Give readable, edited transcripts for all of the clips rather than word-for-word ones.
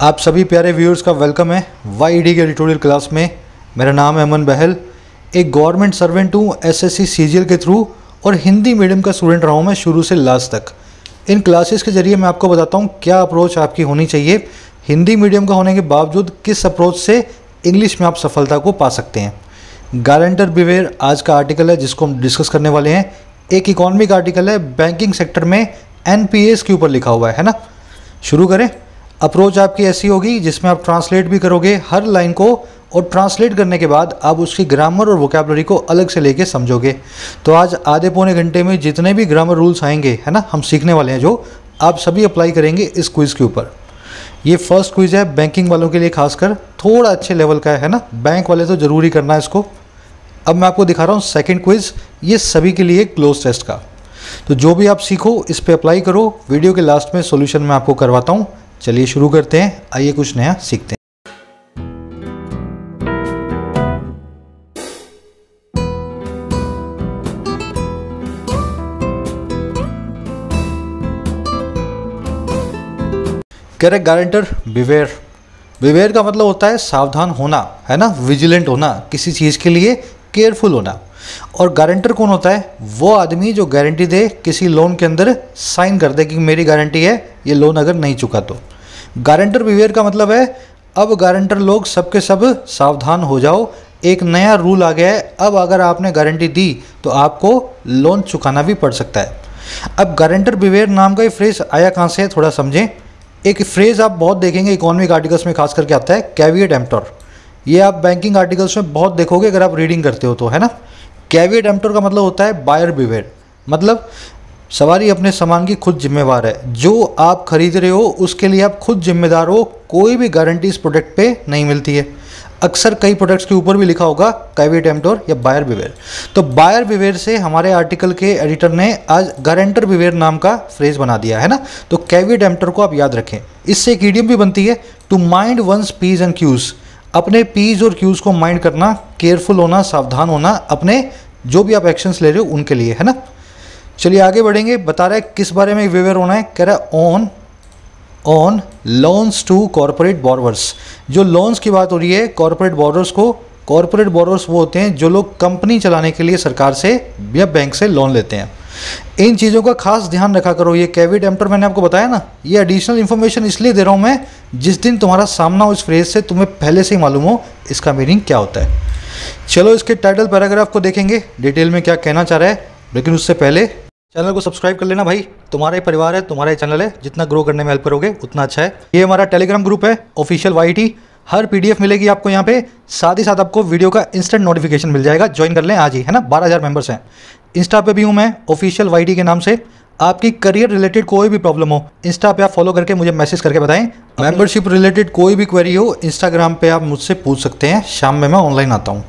आप सभी प्यारे व्यूअर्स का वेलकम है वाईडी के ट्यूटोरियल क्लास में। मेरा नाम है अमन बहल। एक गवर्नमेंट सर्वेंट हूँ एसएससी सीजीएल के थ्रू और हिंदी मीडियम का स्टूडेंट रहा हूँ मैं शुरू से लास्ट तक। इन क्लासेस के जरिए मैं आपको बताता हूँ क्या अप्रोच आपकी होनी चाहिए। हिंदी मीडियम का होने के बावजूद किस अप्रोच से इंग्लिश में आप सफलता को पा सकते हैं। गारंटर बिवेयर आज का आर्टिकल है जिसको हम डिस्कस करने वाले हैं। एक इकोनॉमिक आर्टिकल है, बैंकिंग सेक्टर में एनपीएस के ऊपर लिखा हुआ है ना। शुरू करें। अप्रोच आपकी ऐसी होगी जिसमें आप ट्रांसलेट भी करोगे हर लाइन को, और ट्रांसलेट करने के बाद आप उसकी ग्रामर और वोकैबुलरी को अलग से लेके समझोगे। तो आज आधे पौने घंटे में जितने भी ग्रामर रूल्स आएंगे है ना, हम सीखने वाले हैं, जो आप सभी अप्लाई करेंगे इस क्विज़ के ऊपर। ये फर्स्ट क्विज़ है बैंकिंग वालों के लिए, खासकर थोड़ा अच्छे लेवल का है ना, बैंक वाले तो ज़रूरी करना है इसको। अब मैं आपको दिखा रहा हूँ सेकेंड क्विज़, ये सभी के लिए क्लोज टेस्ट का। तो जो भी आप सीखो इस पर अप्लाई करो। वीडियो के लास्ट में सोल्यूशन मैं आपको करवाता हूँ। चलिए शुरू करते हैं, आइए कुछ नया सीखते हैं। कह रहे गारंटर बिवेयर। बिवेयर का मतलब होता है सावधान होना, है ना, विजिलेंट होना, किसी चीज़ के लिए केयरफुल होना। और गारंटर कौन होता है? वो आदमी जो गारंटी दे, किसी लोन के अंदर साइन कर दे कि मेरी गारंटी है, ये लोन अगर नहीं चुका तो। गारंटर बिवेयर का मतलब है अब गारंटर लोग सबके सब सावधान हो जाओ, एक नया रूल आ गया है। अब अगर आपने गारंटी दी तो आपको लोन चुकाना भी पड़ सकता है। अब गारंटर बिवेयर नाम का ये फ्रेज आया कहाँ से है, थोड़ा समझें। एक फ्रेज आप बहुत देखेंगे इकोनॉमिक आर्टिकल्स में, खास करके आता है कैविएट एम्प्टर। ये आप बैंकिंग आर्टिकल्स में बहुत देखोगे अगर आप रीडिंग करते हो तो, है ना। कैविएट एम्प्टर का मतलब होता है बायर बिवेयर, मतलब सवारी अपने सामान की खुद जिम्मेवार है। जो आप खरीद रहे हो उसके लिए आप खुद जिम्मेदार हो। कोई भी गारंटी इस प्रोडक्ट पे नहीं मिलती है। अक्सर कई प्रोडक्ट्स के ऊपर भी लिखा होगा कैविएट एम्प्टर या बायर बिवेयर। तो बायर बिवेयर से हमारे आर्टिकल के एडिटर ने आज गारंटर बिवेयर नाम का फ्रेज बना दिया है ना। तो कैविएट एम्प्टर को आप याद रखें। इससे एक इडियम भी बनती है, to mind one's p's and q's. अपने पीज और क्यूज को माइंड करना, केयरफुल होना, सावधान होना अपने जो भी आप एक्शंस ले रहे हो उनके लिए, है ना। चलिए आगे बढ़ेंगे। बता रहा है किस बारे में बिवेयर होना है। कह रहा है on loans to corporate borrowers. जो लोन्स की बात हो रही है कॉर्पोरेट बोरोवर्स को। कॉर्पोरेट बोरोवर्स वो होते हैं जो लोग कंपनी चलाने के लिए सरकार से या बैंक से लोन लेते हैं। इन चीज़ों का खास ध्यान रखा करो। ये कैविएट एम्प्टर मैंने आपको बताया ना, ये एडिशनल इन्फॉर्मेशन इसलिए दे रहा हूँ मैं, जिस दिन तुम्हारा सामना हो इस फ्रेज से तुम्हें पहले से ही मालूम हो इसका मीनिंग क्या होता है। चलो इसके टाइटल पैराग्राफ को देखेंगे डिटेल में क्या कहना चाह रहा है, लेकिन उससे पहले चैनल को सब्सक्राइब कर लेना भाई। तुम्हारा ही परिवार है, तुम्हारा ही चैनल है, जितना ग्रो करने में हेल्प करोगे उतना अच्छा है। ये हमारा टेलीग्राम ग्रुप है ऑफिशियल वाईटी। हर पीडीएफ मिलेगी आपको यहाँ पे, साथ ही साथ आपको वीडियो का इंस्टेंट नोटिफिकेशन मिल जाएगा। ज्वाइन कर लें आज ही, है ना। 12,000 मेंबर्स हैं। इंस्टा पे भी हूँ मैं ऑफिशियल वाईटी के नाम से। आपकी करियर रिलेटेड कोई भी प्रॉब्लम हो, इंस्टा पे आप फॉलो करके मुझे मैसेज करके बताएं। मेंबरशिप रिलेटेड कोई भी क्वेरी हो, इंस्टाग्राम पे आप मुझसे पूछ सकते हैं। शाम में मैं ऑनलाइन आता हूँ।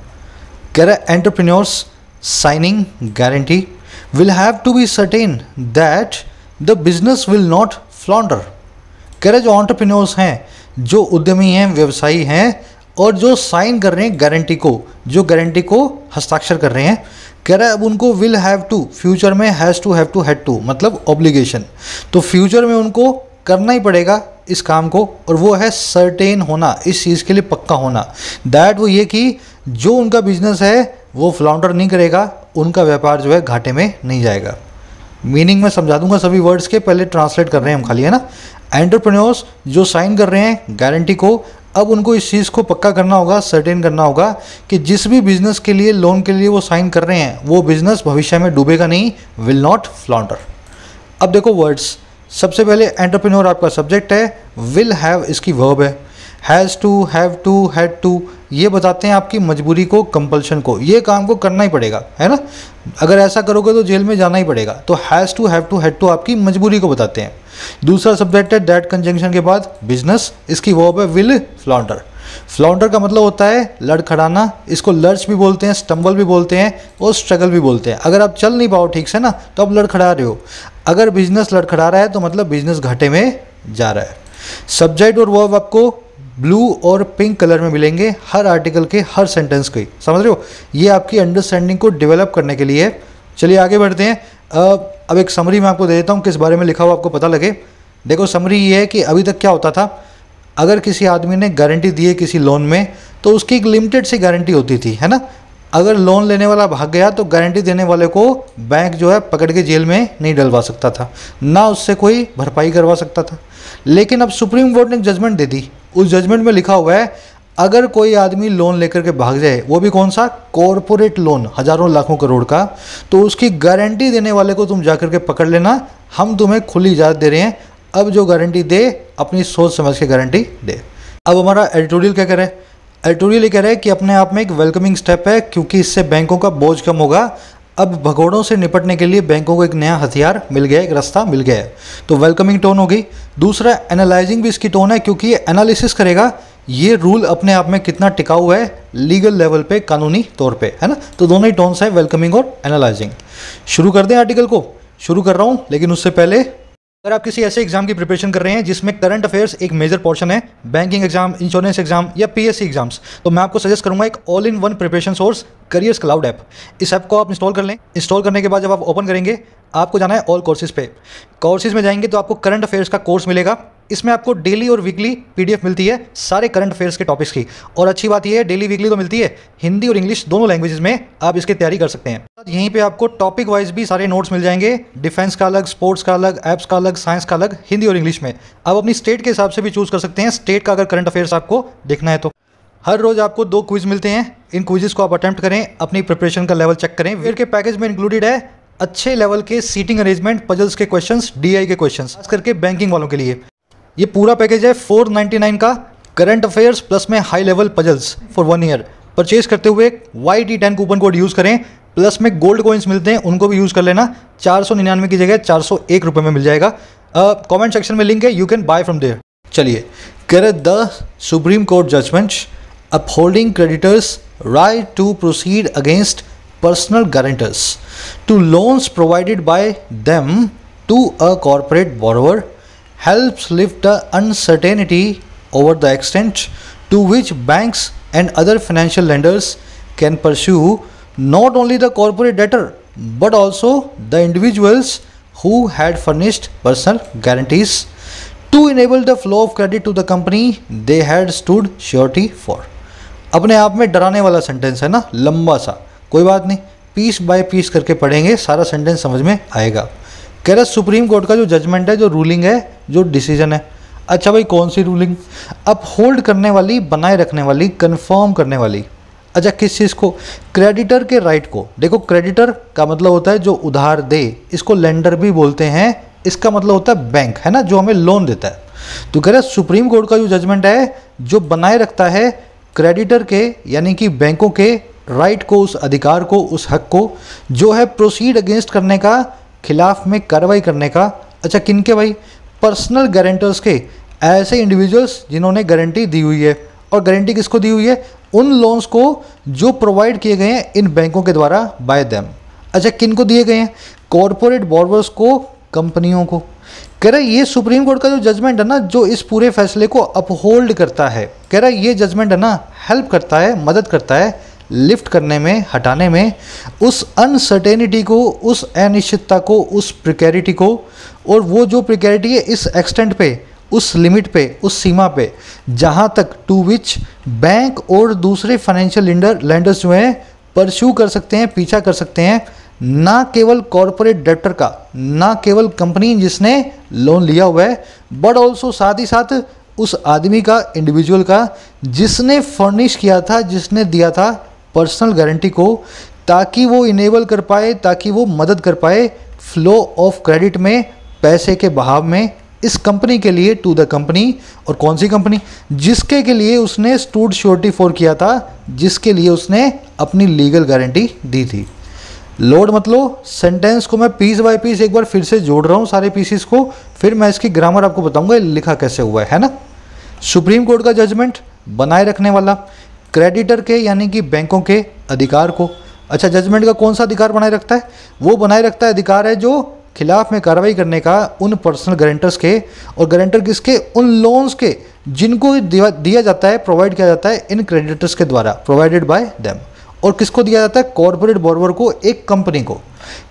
कह रहा है entrepreneurs signing guarantee will have to be certain that the business will not flounder। कह रहे जो एंटरप्रेन्योर्स हैं, जो उद्यमी हैं, व्यवसायी हैं, और जो साइन कर रहे हैं गारंटी को, जो गारंटी को हस्ताक्षर कर रहे हैं, कह रहा है अब उनको विल हैव टू, फ्यूचर में has to, have to, had to, मतलब ऑब्लिगेशन। तो फ्यूचर में उनको करना ही पड़ेगा इस काम को, और वो है सर्टेन होना, इस चीज़ के लिए पक्का होना। दैट वो ये कि जो उनका बिजनेस है वो फ्लाउंडर नहीं करेगा, उनका व्यापार जो है घाटे में नहीं जाएगा। मीनिंग मैं समझा दूंगा सभी वर्ड्स के, पहले ट्रांसलेट कर रहे हैं हम खाली, है ना। एंटरप्रेन्योर्स जो साइन कर रहे हैं गारंटी को, अब उनको इस चीज़ को पक्का करना होगा, सर्टेन करना होगा कि जिस भी बिजनेस के लिए, लोन के लिए वो साइन कर रहे हैं, वो बिजनेस भविष्य में डूबेगा नहीं, विल नॉट फ्लाउंडर। अब देखो वर्ड्स, सबसे पहले एंटरप्रेन्योर आपका सब्जेक्ट है, विल हैव इसकी वर्ब है, has to, have to, had to ये बताते हैं आपकी मजबूरी को, कंपल्शन को। ये काम को करना ही पड़ेगा, है ना। अगर ऐसा करोगे तो जेल में जाना ही पड़ेगा। तो has to, have to, had to आपकी मजबूरी को बताते हैं। दूसरा सब्जेक्ट है दैट कंजंक्शन के बाद बिजनेस, इसकी वर्ब है विल फ्लाउंडर। फ्लाउंडर का मतलब होता है लड़खड़ाना। इसको लर्च भी बोलते हैं, स्टम्बल भी बोलते हैं और स्ट्रगल भी बोलते हैं। अगर आप चल नहीं पाओ ठीक से ना, तो आप लड़खड़ा रहे हो। अगर बिजनेस लड़खड़ा रहा है तो मतलब बिजनेस घाटे में जा रहा है। सब्जेक्ट और वर्ब आपको ब्लू और पिंक कलर में मिलेंगे हर आर्टिकल के, हर सेंटेंस के, समझ रहे हो। ये आपकी अंडरस्टैंडिंग को डेवलप करने के लिए है। चलिए आगे बढ़ते हैं। अब एक समरी मैं आपको दे देता हूँ किस बारे में लिखा हुआ आपको पता लगे। देखो समरी ये है कि अभी तक क्या होता था, अगर किसी आदमी ने गारंटी दी है किसी लोन में तो उसकी एक लिमिटेड सी गारंटी होती थी, है ना। अगर लोन लेने वाला भाग गया तो गारंटी देने वाले को बैंक जो है पकड़ के जेल में नहीं डलवा सकता था, ना उससे कोई भरपाई करवा सकता था। लेकिन अब सुप्रीम कोर्ट ने एक जजमेंट दे दी। उस जजमेंट में लिखा हुआ है अगर कोई आदमी लोन लेकर के भाग जाए, वो भी कौन सा, कॉरपोरेट लोन हज़ारों लाखों करोड़ का, तो उसकी गारंटी देने वाले को तुम जाकर के पकड़ लेना, हम तुम्हें खुली इजाज़त दे रहे हैं, अब जो गारंटी दे अपनी सोच समझ के गारंटी दे। अब हमारा एडिटोरियल क्या कह रहा है, एडिटोरियल ये कह रहा है कि अपने आप में एक वेलकमिंग स्टेप है, क्योंकि इससे बैंकों का बोझ कम होगा। अब भगोड़ों से निपटने के लिए बैंकों को एक नया हथियार मिल गया, एक रास्ता मिल गया है। तो वेलकमिंग टोन होगी। दूसरा, एनालाइजिंग भी इसकी टोन है, क्योंकि ये एनालिसिस करेगा ये रूल अपने आप में कितना टिकाऊ है लीगल लेवल पे, कानूनी तौर पे, है ना। तो दोनों ही टोन्स है, वेलकमिंग और एनालाइजिंग। शुरू कर दें आर्टिकल को, शुरू कर रहा हूँ, लेकिन उससे पहले अगर आप किसी ऐसे एग्जाम की प्रिपरेशन कर रहे हैं जिसमें करंट अफेयर्स एक मेजर पोर्शन है, बैंकिंग एग्जाम, इंश्योरेंस एग्जाम या पीएससी एग्जाम्स, तो मैं आपको सजेस्ट करूंगा एक all in one preparation source, careers cloud app. इस ऐप को आप इंस्टॉल कर लें। इंस्टॉल करने के बाद जब आप ओपन करेंगे आपको जाना है ऑल कोर्सेज पे। कोर्सेज में जाएंगे तो आपको करंट अफेयर्स का कोर्स मिलेगा। इसमें आपको डेली और वीकली पीडीएफ मिलती है सारे करंट अफेयर्स के टॉपिक्स की। और अच्छी बात यह है डेली वीकली तो मिलती है, हिंदी और इंग्लिश दोनों लैंग्वेजेस में आप इसकी तैयारी कर सकते हैं। यहीं पे आपको टॉपिक वाइज भी सारे नोट्स मिल जाएंगे, डिफेंस का अलग, स्पोर्ट्स का अलग, एप्स का अलग, साइंस का अलग, हिंदी और इंग्लिश में। आप अपनी स्टेट के हिसाब से भी चूज कर सकते हैं, स्टेट का अगर करंट अफेयर्स आपको देखना है तो। हर रोज आपको 2 क्विज मिलते हैं, इन क्विजेस को आप अटेम्प्ट करें, अपनी प्रिपरेशन का लेवल चेक करें। फिर के पैकेज में इंक्लूडेड है अच्छे लेवल के सीटिंग अरेंजमेंट, पजल्स के क्वेश्चंस, डीआई के क्वेश्चंस, खास करके बैंकिंग वालों के लिए। ये पूरा पैकेज है 499 का, करंट अफेयर्स प्लस में high level puzzles for 1 year. Purchase करते हुए YT10 कूपन कोड यूज़ करें, प्लस में गोल्ड कॉइन्स मिलते हैं, उनको भी यूज़ कर लेना। 499 की जगह 401 रुपये में मिल जाएगा। कमेंट सेक्शन में लिंक है, you can buy from there. चलिए, कह the supreme court judgment upholding creditors right to proceed against personal guarantors to loans provided by them to a corporate borrower helps lift the uncertainty over the extent to which banks and other financial lenders can pursue not only the corporate debtor but also the individuals who had furnished personal guarantees to enable the flow of credit to the company they had stood surety for। अपने आप में डराने वाला sentence है ना, लंबा सा, कोई बात नहीं, पीस बाय पीस करके पढ़ेंगे, सारा सेंटेंस समझ में आएगा। कह रहा सुप्रीम कोर्ट का जो जजमेंट है, जो रूलिंग है, जो डिसीजन है। अच्छा भाई, कौन सी रूलिंग? अब होल्ड करने वाली, बनाए रखने वाली, कंफर्म करने वाली। अच्छा, किस चीज़ को? क्रेडिटर के राइट को। देखो, क्रेडिटर का मतलब होता है जो उधार दे, इसको लेंडर भी बोलते हैं, इसका मतलब होता है बैंक, है ना, जो हमें लोन देता है। तो कह रहा सुप्रीम कोर्ट का जो जजमेंट है जो बनाए रखता है क्रेडिटर के यानी कि बैंकों के राइट को, उस अधिकार को, उस हक को, जो है प्रोसीड अगेंस्ट करने का, खिलाफ में कार्रवाई करने का। अच्छा, किन के भाई? पर्सनल गारंटर्स के, ऐसे इंडिविजुअल्स जिन्होंने गारंटी दी हुई है। और गारंटी किसको दी हुई है? उन लोन्स को जो प्रोवाइड किए गए हैं इन बैंकों के द्वारा बाय देम। अच्छा, किन को दिए गए हैं? कॉरपोरेट बोरोवर्स को, कंपनियों को। कह रहा है ये सुप्रीम कोर्ट का जो जजमेंट है ना, जो इस पूरे फैसले को अपहोल्ड करता है, कह रहा है ये जजमेंट है ना, हेल्प करता है, मदद करता है लिफ्ट करने में, हटाने में उस अनसर्टेनिटी को, उस अनिश्चितता को, उस प्रिकैरिटी को। और वो जो प्रिकैरिटी है इस एक्सटेंट पे, उस लिमिट पे, उस सीमा पे जहाँ तक टू विच बैंक और दूसरे फाइनेंशियल लेंडर्स जो हैं परस्यू कर सकते हैं, पीछा कर सकते हैं, ना केवल कॉरपोरेट डेब्टर का, ना केवल कंपनी जिसने लोन लिया हुआ है, बट ऑल्सो साथ ही साथ उस आदमी का, इंडिविजुअल का, जिसने फर्निश किया था, जिसने दिया था पर्सनल गारंटी को, ताकि वो इनेबल कर पाए, ताकि वो मदद कर पाए फ्लो ऑफ क्रेडिट में, पैसे के बहाव में, इस कंपनी के लिए, टू द कंपनी। और कौन सी कंपनी? जिसके के लिए उसने स्टूड श्योरिटी फॉर किया था, जिसके लिए उसने अपनी लीगल गारंटी दी थी। लोड मतलब सेंटेंस को मैं पीस बाय पीस एक बार फिर से जोड़ रहा हूँ, सारे पीसेस को, फिर मैं इसकी ग्रामर आपको बताऊंगा लिखा कैसे हुआ है ना। सुप्रीम कोर्ट का जजमेंट बनाए रखने वाला क्रेडिटर के यानी कि बैंकों के अधिकार को। अच्छा, जजमेंट का कौन सा अधिकार बनाए रखता है? वो बनाए रखता है अधिकार है जो खिलाफ में कार्रवाई करने का उन पर्सनल गारंटर्स के, और गारंटर किसके? उन लोन्स के जिनको दिया जाता है, प्रोवाइड किया जाता है इन क्रेडिटर्स के द्वारा, प्रोवाइडेड बाय देम। और किसको दिया जाता है, कॉर्पोरेट बोरोवर को, एक कंपनी को।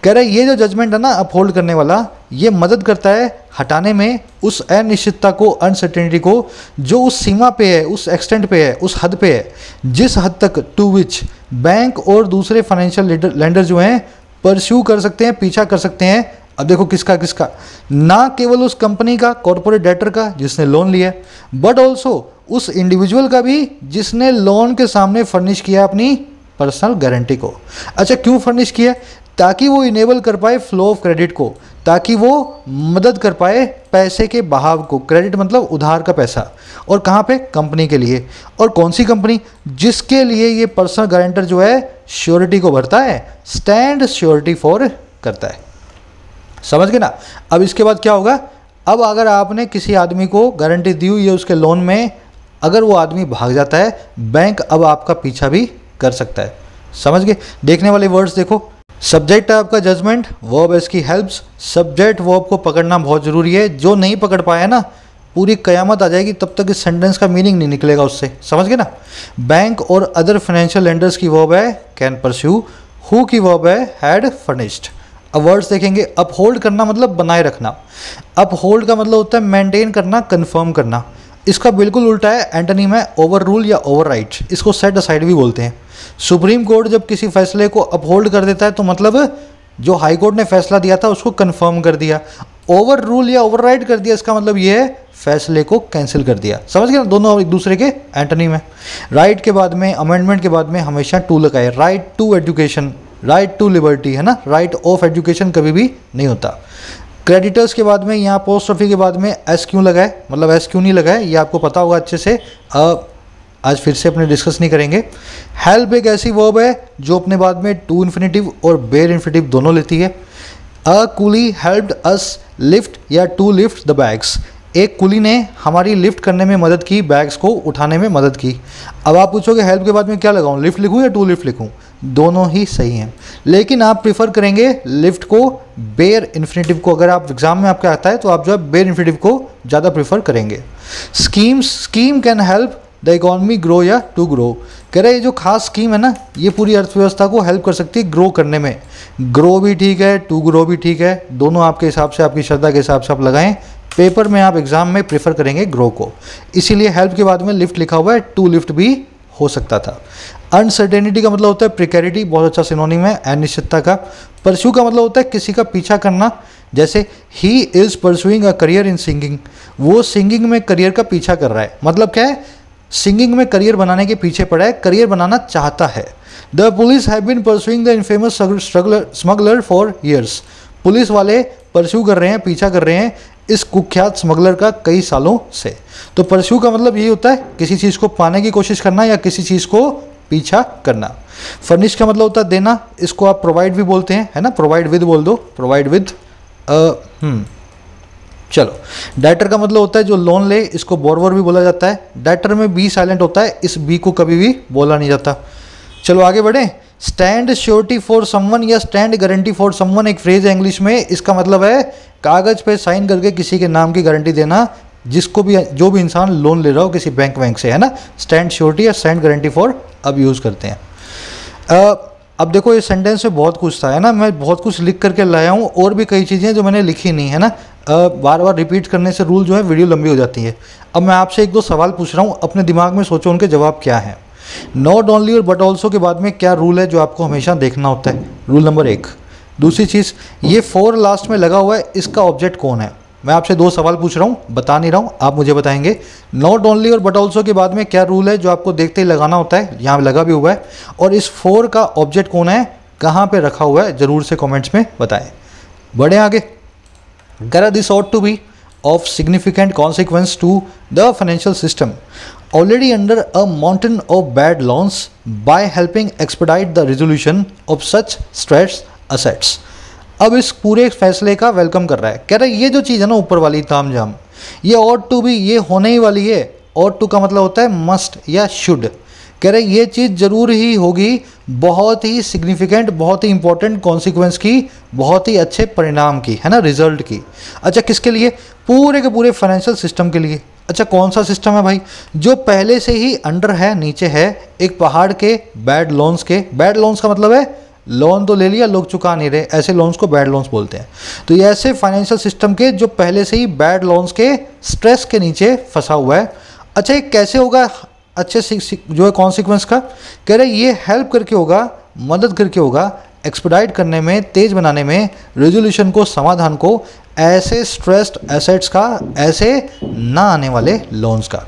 कह रहा है ये जो जजमेंट है ना अपहोल्ड करने वाला, ये मदद करता है हटाने में उस अनिश्चितता को, अनसर्टेनिटी को, जो उस सीमा पे है, उस एक्सटेंट पे है, उस हद पे है, जिस हद तक टू विच बैंक और दूसरे फाइनेंशियल लेंडर जो हैं परस्यू कर सकते हैं, पीछा कर सकते हैं। अब देखो किसका किसका, ना केवल उस कंपनी का, कॉर्पोरेट डेटर का जिसने लोन लिया, बट ऑल्सो उस इंडिविजुअल का भी जिसने लोन के सामने फर्निश किया अपनी पर्सनल गारंटी को। अच्छा, क्यों फर्निश किया? ताकि वो इनेबल कर पाए फ्लो ऑफ क्रेडिट को, ताकि वो मदद कर पाए पैसे के बहाव को। क्रेडिट मतलब उधार का पैसा, और कहाँ पे, कंपनी के लिए। और कौन सी कंपनी? जिसके लिए ये पर्सनल गारंटर जो है श्योरिटी को भरता है, स्टैंड श्योरिटी फॉर करता है। समझ गए ना? अब इसके बाद क्या होगा, अब अगर आपने किसी आदमी को गारंटी दी हुई है उसके लोन में, अगर वो आदमी भाग जाता है, बैंक अब आपका पीछा भी कर सकता है। समझ गए? देखने वाले वर्ड्स देखो, सब्जेक्ट है आपका जजमेंट, वर्ब इसकी हेल्प्स। सब्जेक्ट वर्ब को पकड़ना बहुत ज़रूरी है, जो नहीं पकड़ पाया ना पूरी कयामत आ जाएगी, तब तक इस सेंटेंस का मीनिंग नहीं निकलेगा उससे। समझ गए ना? बैंक और अदर फाइनेंशियल लेंडर्स की वर्ब है कैन परस्यू, हु की वर्ब है हैड फर्निश्ड। अब वर्ड्स देखेंगे, अपहोल्ड करना मतलब बनाए रखना, अपहोल्ड का मतलब होता है मेंटेन करना, कंफर्म करना। इसका बिल्कुल उल्टा है, एंटोनिम है ओवर रूल या ओवरराइट, इसको सेट असाइड भी बोलते हैं। सुप्रीम कोर्ट जब किसी फैसले को अपहोल्ड कर देता है तो मतलब जो हाई कोर्ट ने फैसला दिया था उसको कंफर्म कर दिया। ओवर रूल या ओवरराइड कर दिया, इसका मतलब ये है फैसले को कैंसिल कर दिया। समझ गए ना? दोनों एक दूसरे के एंटोनिम है। राइट के बाद में, अमेंडमेंट के बाद में हमेशा टू लगाए। Right to education, right to liberty, है ना? राइट ऑफ एजुकेशन कभी भी नहीं होता। क्रेडिटर्स के बाद में यहाँ अपोस्ट्रोफी के बाद में एस क्यों लगाए, मतलब एस क्यों नहीं लगाए, ये आपको पता होगा अच्छे से, आज फिर से अपने डिस्कस नहीं करेंगे। हेल्प एक ऐसी वर्ब है जो अपने बाद में टू इन्फिनेटिव और बेयर इन्फिनेटिव दोनों लेती है। अ कुली हेल्प्ड अस लिफ्ट या टू लिफ्ट द बैग्स, एक कुली ने हमारी लिफ्ट करने में मदद की, बैग्स को उठाने में मदद की। अब आप पूछोगे हेल्प के बाद में क्या लगाऊं, लिफ्ट लिखूं या टू लिफ्ट लिखूं? दोनों ही सही हैं, लेकिन आप प्रीफर करेंगे लिफ्ट को बेयर इन्फिनेटिव को। अगर आप एग्जाम में आपका आता है तो आप जो है बेयर इन्फिनेटिव को ज़्यादा प्रीफर करेंगे। Scheme can help the economy grow या टू ग्रो, कह रहे ये जो खास स्कीम है ना, ये पूरी अर्थव्यवस्था को हेल्प कर सकती है ग्रो करने में। ग्रो भी ठीक है, टू ग्रो भी ठीक है, दोनों आपके हिसाब से, आपकी श्रद्धा के हिसाब से आप लगाएं। पेपर में आप एग्जाम में प्रेफर करेंगे ग्रो को, इसीलिए हेल्प के बाद में लिफ्ट लिखा हुआ है, टू लिफ्ट भी हो सकता था। अनसर्टेनिटी का मतलब होता है प्रिकैरिटी, बहुत अच्छा सिनोनिम है अनिश्चितता का। परस्यू का मतलब होता है किसी का पीछा करना, जैसे he is pursuing a career in singing, वो सिंगिंग में करियर का पीछा कर रहा है। मतलब क्या है, सिंगिंग में करियर बनाने के पीछे पड़ा है, करियर बनाना चाहता है। The police have been pursuing the infamous smuggler for years, police वाले परस्यू कर रहे हैं, पीछा कर रहे हैं इस कुख्यात स्मगलर का कई सालों से। तो परस्यू का मतलब यही होता है किसी चीज़ को पाने की कोशिश करना या किसी चीज़ को पीछा करना। फर्निश का मतलब होता है देना, इसको आप प्रोवाइड भी बोलते हैं, है ना? प्रोवाइड विद बोल दो, प्रोवाइड विद। चलो, डेटर का मतलब होता है जो लोन ले, इसको बोरवर भी बोला जाता है। डेटर में बी साइलेंट होता है, इस बी को कभी भी बोला नहीं जाता। चलो आगे बढ़े। स्टैंड श्योरिटी फॉर समवन या स्टैंड गारंटी फॉर समवन एक फ्रेज है इंग्लिश में, इसका मतलब है कागज पे साइन करके किसी के नाम की गारंटी देना, जिसको भी, जो भी इंसान लोन ले रहा हो किसी बैंक से, है ना? स्टैंड श्योरिटी या स्टैंड गारंटी फॉर अब यूज़ करते हैं। अब देखो ये सेंटेंस में बहुत कुछ था, है ना? मैं बहुत कुछ लिख करके लाया हूँ, और भी कई चीज़ें जो मैंने लिखी नहीं, है ना? बार बार रिपीट करने से रूल जो है वीडियो लंबी हो जाती है। अब मैं आपसे एक दो सवाल पूछ रहा हूँ, अपने दिमाग में सोचो उनके जवाब क्या हैं। नॉट ओनली और बट ऑल्सो के बाद में क्या रूल है जो आपको हमेशा देखना होता है? Rule number 1। दूसरी चीज़, ये फॉर लास्ट में लगा हुआ है, इसका ऑब्जेक्ट कौन है? मैं आपसे 2 सवाल पूछ रहा हूँ, बता नहीं रहा हूँ, आप मुझे बताएंगे। नॉट ओनली और बट ऑल्सो के बाद में क्या रूल है जो आपको देखते ही लगाना होता है? यहाँ लगा भी हुआ है। और इस फॉर का ऑब्जेक्ट कौन है, कहाँ पे रखा हुआ है, ज़रूर से कमेंट्स में बताएं। बढ़े आगे। This ought to be of significant consequence to the financial system already under a mountain of bad loans by helping expedite the resolution of such stressed assets। अब इस पूरे फैसले का वेलकम कर रहा है, कह रहा है ये जो चीज़ है ना ऊपर वाली तामझाम, ये ought to be, ये होने ही वाली है। ought to का मतलब होता है मस्ट या शुड, कह रहे ये चीज़ ज़रूर ही होगी, बहुत ही सिग्निफिकेंट, बहुत ही इंपॉर्टेंट कॉन्सिक्वेंस की, बहुत ही अच्छे परिणाम की, है ना? रिजल्ट की। अच्छा, किसके लिए? पूरे के पूरे फाइनेंशियल सिस्टम के लिए। अच्छा कौन सा सिस्टम है भाई? जो पहले से ही अंडर है, नीचे है एक पहाड़ के बैड लोन्स के। बैड लोन्स का मतलब है लोन तो ले लिया, लोग चुका नहीं रहे, ऐसे लोन्स को बैड लोन्स बोलते हैं। तो ये ऐसे फाइनेंशियल सिस्टम के जो पहले से ही बैड लोन्स के स्ट्रेस के नीचे फंसा हुआ है। अच्छा ये कैसे होगा अच्छे जो है कॉन्सिक्वेंस का, कह रहे ये हेल्प करके होगा, मदद करके होगा एक्सपेडाइट करने में, तेज बनाने में रेजोल्यूशन को, समाधान को, ऐसे स्ट्रेस्ड एसेट्स का, ऐसे ना आने वाले लोन्स का।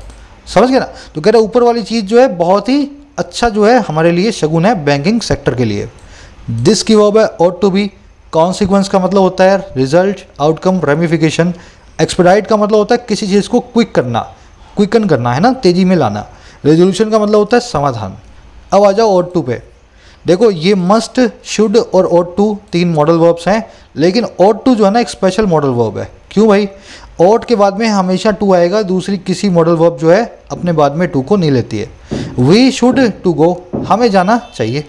समझ गए ना? तो कह रहे ऊपर वाली चीज़ जो है बहुत ही अच्छा जो है हमारे लिए शगुन है बैंकिंग सेक्टर के लिए। दिस की वर्ब है ought to be। कॉन्सिक्वेंस का मतलब होता है रिजल्ट, आउटकम, रेमिफिकेशन। एक्सपेडाइट का मतलब होता है किसी चीज़ को क्विक करना, क्विकन करना है ना, तेजी में लाना। रेजोल्यूशन का मतलब होता है समाधान। अब आ जाओ ought to पे। देखो ये मस्ट, शुड और ought to तीन मॉडल वर्ब्स हैं, लेकिन ought to जो है ना एक स्पेशल मॉडल वर्ब है। क्यों भाई? ought के बाद में हमेशा to आएगा, दूसरी किसी मॉडल वर्ब जो है अपने बाद में to को नहीं लेती है। वी शुड टू गो, हमें जाना चाहिए।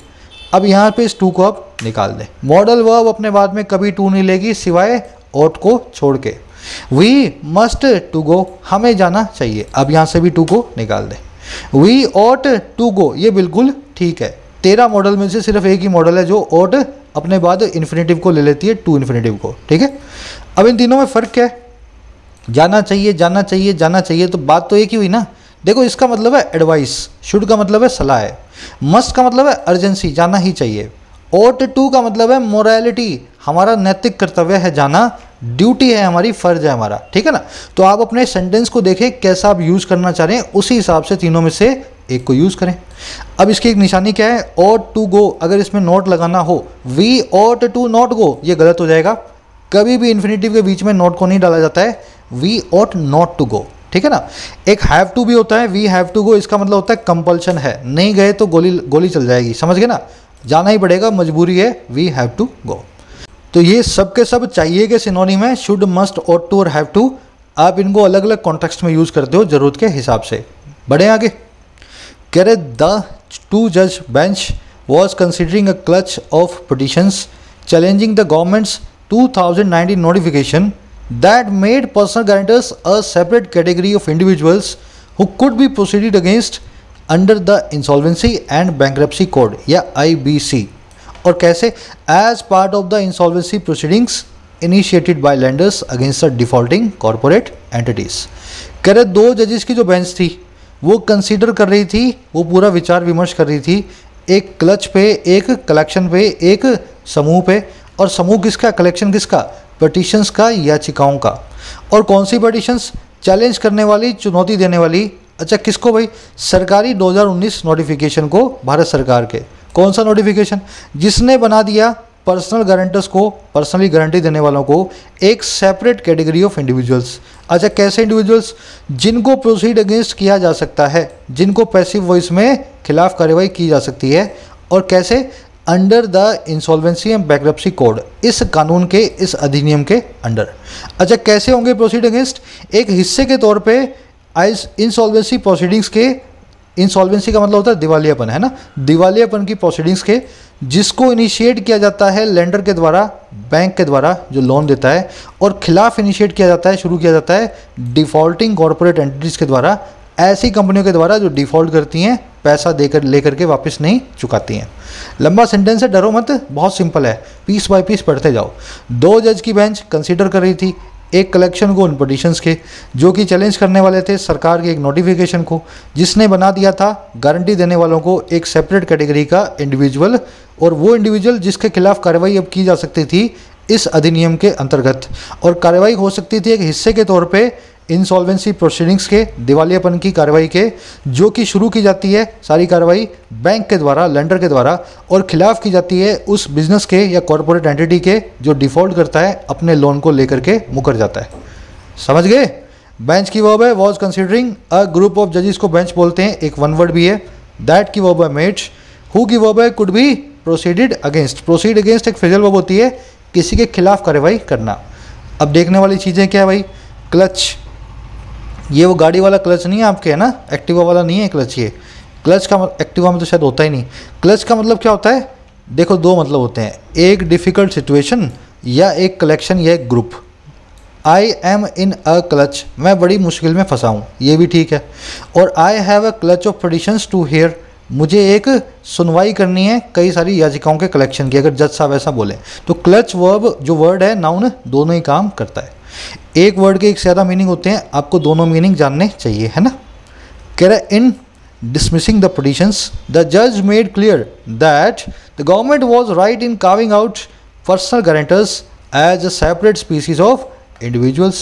अब यहाँ पे इस टू को अब निकाल दें। मॉडल वर्ब अपने बाद में कभी टू नहीं लेगी सिवाय ought को छोड़ के। वी मस्ट टू गो, हमें जाना चाहिए। अब यहाँ से भी टू को निकाल दें। वी ought टू गो, ये बिल्कुल ठीक है। 13 मॉडल में से सिर्फ एक ही मॉडल है जो ought अपने बाद इन्फिनेटिव को ले लेती है, टू इन्फिनेटिव को। ठीक है, अब इन तीनों में फ़र्क क्या है? जाना चाहिए, जाना चाहिए, जाना चाहिए, तो बात तो एक ही हुई ना। देखो इसका मतलब है एडवाइस, शुड का मतलब है सलाह है, मस्ट का मतलब है अर्जेंसी, जाना ही चाहिए। ought टू का मतलब है मोरालिटी, हमारा नैतिक कर्तव्य है जाना, ड्यूटी है हमारी, फर्ज है हमारा। ठीक है ना? तो आप अपने सेंटेंस को देखें कैसा आप यूज़ करना चाह रहे हैं, उसी हिसाब से तीनों में से एक को यूज़ करें। अब इसकी एक निशानी क्या है? ought टू गो, अगर इसमें नोट लगाना हो, we ought to not go, ये गलत हो जाएगा। कभी भी इन्फिनेटिव के बीच में नोट को नहीं डाला जाता है, we ought not to go. ठीक है ना? एक हैव टू भी होता है, वी हैव टू गो, इसका मतलब होता है कंपल्शन है, नहीं गए तो गोली चल जाएगी। समझ गए ना? जाना ही पड़ेगा, मजबूरी है, वी हैव टू गो। तो ये सब के सब चाहिए के सिनोनिम है, शुड, मस्ट, ought टू और हैव टू। आप इनको अलग अलग कॉन्टेक्स्ट में यूज़ करते हो ज़रूरत के हिसाब से। बढ़े आगे, कह रहे द टू जज bench was considering a clutch of petitions challenging the governments 2019 notification that made personal guarantors a separate category of individuals who could be proceeded against under the Insolvency and Bankruptcy Code या IBC। और कैसे? as part of the insolvency proceedings initiated by lenders against the defaulting corporate entities। कह रहे दो जजेस की जो bench थी वो कंसीडर कर रही थी, वो पूरा विचार विमर्श कर रही थी, एक क्लच पे, एक कलेक्शन पे, एक समूह पे। और समूह किसका? कलेक्शन किसका? पिटिशंस का, याचिकाओं का। और कौन सी पिटिशंस? चैलेंज करने वाली, चुनौती देने वाली। अच्छा किसको भाई? सरकारी 2019 नोटिफिकेशन को, भारत सरकार के। कौन सा नोटिफिकेशन? जिसने बना दिया पर्सनल गारंटर्स को, पर्सनली गारंटी देने वालों को, एक सेपरेट कैटेगरी ऑफ इंडिविजुअल्स। अच्छा कैसे इंडिविजुअल्स? जिनको प्रोसीड अगेंस्ट किया जा सकता है, जिनको पैसिव वॉइस में खिलाफ कार्रवाई की जा सकती है। और कैसे? Under the insolvency and bankruptcy code, इस कानून के, इस अधिनियम के अंडर। अच्छा कैसे होंगे प्रोसीड अगेंस्ट? एक हिस्से के तौर पे इंसॉल्वेंसी प्रोसीडिंग्स के, इंसॉल्वेंसी का मतलब होता है दिवालियापन, है ना, दिवालियापन की प्रोसीडिंग्स के, जिसको इनिशिएट किया जाता है लेंडर के द्वारा, बैंक के द्वारा जो लोन देता है, और खिलाफ इनिशिएट किया जाता है, शुरू किया जाता है डिफॉल्टिंग कॉरपोरेट एंटिटीज़ के द्वारा, ऐसी कंपनियों के द्वारा जो डिफ़ॉल्ट करती हैं, पैसा देकर लेकर के वापस नहीं चुकाती हैं। लंबा सेंटेंस है, डरो मत, बहुत सिंपल है, पीस बाय पीस पढ़ते जाओ। दो जज की बेंच कंसीडर कर रही थी एक कलेक्शन को उन पिटिशंस के जो कि चैलेंज करने वाले थे सरकार के एक नोटिफिकेशन को, जिसने बना दिया था गारंटी देने वालों को एक सेपरेट कैटेगरी का इंडिविजुअल, और वो इंडिविजुअल जिसके खिलाफ कार्रवाई अब की जा सकती थी इस अधिनियम के अंतर्गत। और कार्रवाई हो सकती थी एक हिस्से के तौर पे इंसॉल्वेंसी प्रोसीडिंग्स के, दिवालियापन की कार्रवाई के, जो कि शुरू की जाती है सारी कार्रवाई बैंक के द्वारा, लेंडर के द्वारा, और खिलाफ की जाती है उस बिजनेस के या कॉरपोरेट एंटिटी के जो डिफ़ॉल्ट करता है, अपने लोन को लेकर के मुकर जाता है। समझ गए? बेंच की वर्ब है was considering, a group of जजेस को बेंच बोलते हैं, एक वन वर्ड भी है। दैट की वर्ब है मेड, हु की वर्ब है could be, proceeded against, proceed against एक फ्रेजल वर्ब होती है, किसी के खिलाफ कार्रवाई करना। अब देखने वाली चीज़ें क्या है भाई? क्लच, ये वो गाड़ी वाला क्लच नहीं है आपके, है ना, एक्टिवा वाला नहीं है क्लच। ये क्लच का एक्टिवा में तो शायद होता ही नहीं। क्लच का मतलब क्या होता है? देखो दो मतलब होते हैं, एक डिफ़िकल्ट सिचुएशन या एक कलेक्शन या एक group. I am in a clutch, मैं बड़ी मुश्किल में फंसा हूँ, ये भी ठीक है। और I have a clutch of petitions to hear, मुझे एक सुनवाई करनी है कई सारी याचिकाओं के कलेक्शन की, अगर जज साहब ऐसा बोले तो। क्लच वर्ब जो वर्ड है नाउन, दोनों ही काम करता है। एक वर्ड के एक से ज़्यादा मीनिंग होते हैं, आपको दोनों मीनिंग जानने चाहिए, है ना। कह रहे इन dismissing the petitions, the judge made clear that the government was right in carving out personal guarantors as a separate species of individuals,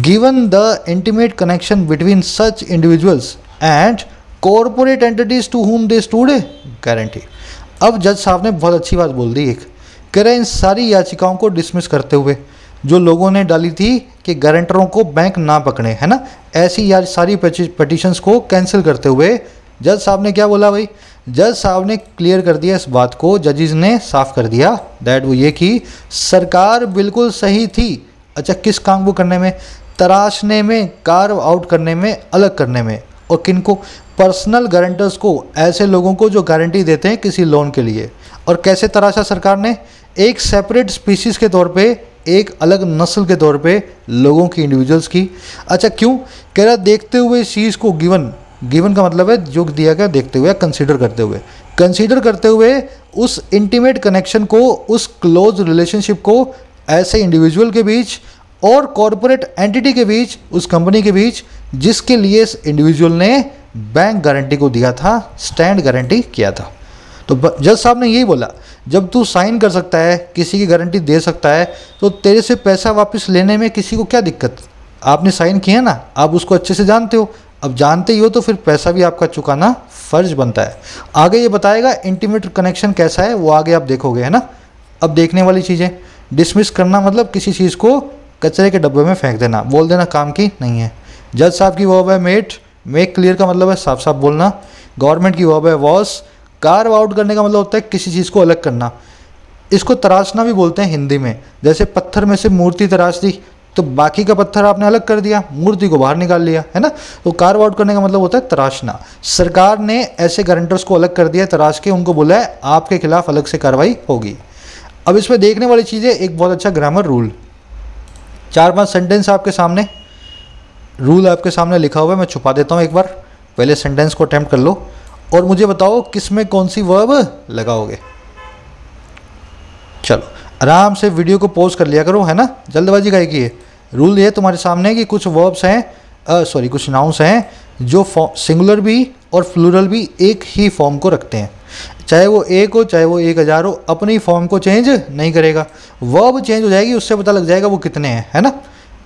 given the intimate connection between such individuals and corporate entities to whom they stood a guarantee। अब जज साहब ने बहुत अच्छी बात बोल दी एक, कह रहे इन सारी याचिकाओं को डिसमिस करते हुए जो लोगों ने डाली थी कि गारंटरों को बैंक ना पकड़े, है ना, ऐसी यार सारी पिटिशंस को कैंसिल करते हुए जज साहब ने क्या बोला भाई, जज साहब ने क्लियर कर दिया इस बात को, जजेस ने साफ कर दिया दैट वो ये कि सरकार बिल्कुल सही थी। अच्छा, किस काम को करने में, तराशने में, कार्व आउट करने में, अलग करने में। और किन को, पर्सनल गारंटर्स को, ऐसे लोगों को जो गारंटी देते हैं किसी लोन के लिए। और कैसे तराशा सरकार ने, एक सेपरेट स्पीसीज के तौर पे, एक अलग नस्ल के तौर पे लोगों की, इंडिविजुअल्स की। अच्छा क्यों, कह रहा देखते हुए इस चीज़ को, गिवन का मतलब है जो दिया गया, देखते हुए, कंसीडर करते हुए उस इंटीमेट कनेक्शन को, उस क्लोज रिलेशनशिप को ऐसे इंडिविजुअल के बीच और कॉरपोरेट एंटिटी के बीच, उस कंपनी के बीच जिसके लिए इस इंडिविजुअल ने बैंक गारंटी को दिया था, स्टैंड गारंटी किया था। तो जज साहब ने यही बोला, जब तू साइन कर सकता है, किसी की गारंटी दे सकता है, तो तेरे से पैसा वापस लेने में किसी को क्या दिक्कत। आपने साइन किया ना, आप उसको अच्छे से जानते हो, अब जानते ही हो तो फिर पैसा भी आपका चुकाना फ़र्ज बनता है। आगे ये बताएगा इंटीमेट कनेक्शन कैसा है, वो आगे आप देखोगे, है ना। अब देखने वाली चीज़ें, डिसमिस करना मतलब किसी चीज़ को कचरे के डब्बे में फेंक देना, बोल देना काम की नहीं है। जज साहब की वर्ब है मेक क्लियर का मतलब है साफ साफ बोलना। गवर्नमेंट की वर्ब है वॉस, कार्व आउट करने का मतलब होता है किसी चीज़ को अलग करना। इसको तराशना भी बोलते हैं हिंदी में, जैसे पत्थर में से मूर्ति तराश दी तो बाकी का पत्थर आपने अलग कर दिया, मूर्ति को बाहर निकाल लिया, है ना। तो कार्व आउट करने का मतलब होता है तराशना। सरकार ने ऐसे गारंटर्स को अलग कर दिया तराश के, उनको बोला है आपके खिलाफ अलग से कार्रवाई होगी। अब इसमें देखने वाली चीज़ है एक बहुत अच्छा ग्रामर रूल, 4-5 सेंटेंस आपके सामने, रूल आपके सामने लिखा हुआ है, मैं छुपा देता हूँ एक बार, पहले सेंटेंस को अटेम्प्ट कर लो और मुझे बताओ किस में कौन सी वर्ब लगाओगे। चलो आराम से वीडियो को पॉज कर लिया करो, है ना, जल्दबाजी काहे की है। रूल ये तुम्हारे सामने कि कुछ वर्ब्स हैं, कुछ नाउन्स हैं जो सिंगुलर भी और प्लूरल भी एक ही फॉर्म को रखते हैं, चाहे वो एक हो चाहे वो 1000 हो, अपनी फॉर्म को चेंज नहीं करेगा। वर्ब चेंज हो जाएगी, उससे पता लग जाएगा वो कितने हैं, है ना।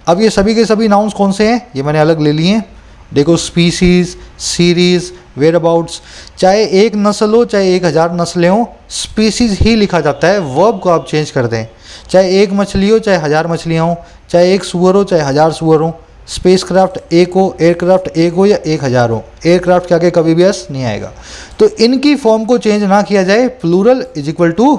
अब ये सभी के सभी नाउन्स कौन से हैं, ये मैंने अलग ले लिए हैं। देखो स्पीसीज, सीरीज़, वेयर अबाउट्स, चाहे एक नस्ल हो चाहे 1000 नस्लें हो, स्पीसीज ही लिखा जाता है, वर्ब को आप चेंज कर दें। चाहे एक मछली हो चाहे 1000 मछलियाँ हो, चाहे एक सूअर हो चाहे 1000 सूअर हो, स्पेस क्राफ्ट एक हो, एयरक्राफ्ट एक हो या 1000 हो, एयरक्राफ्ट के आगे कभी भी एस नहीं आएगा। तो इनकी फॉर्म को चेंज ना किया जाए, plural is equal to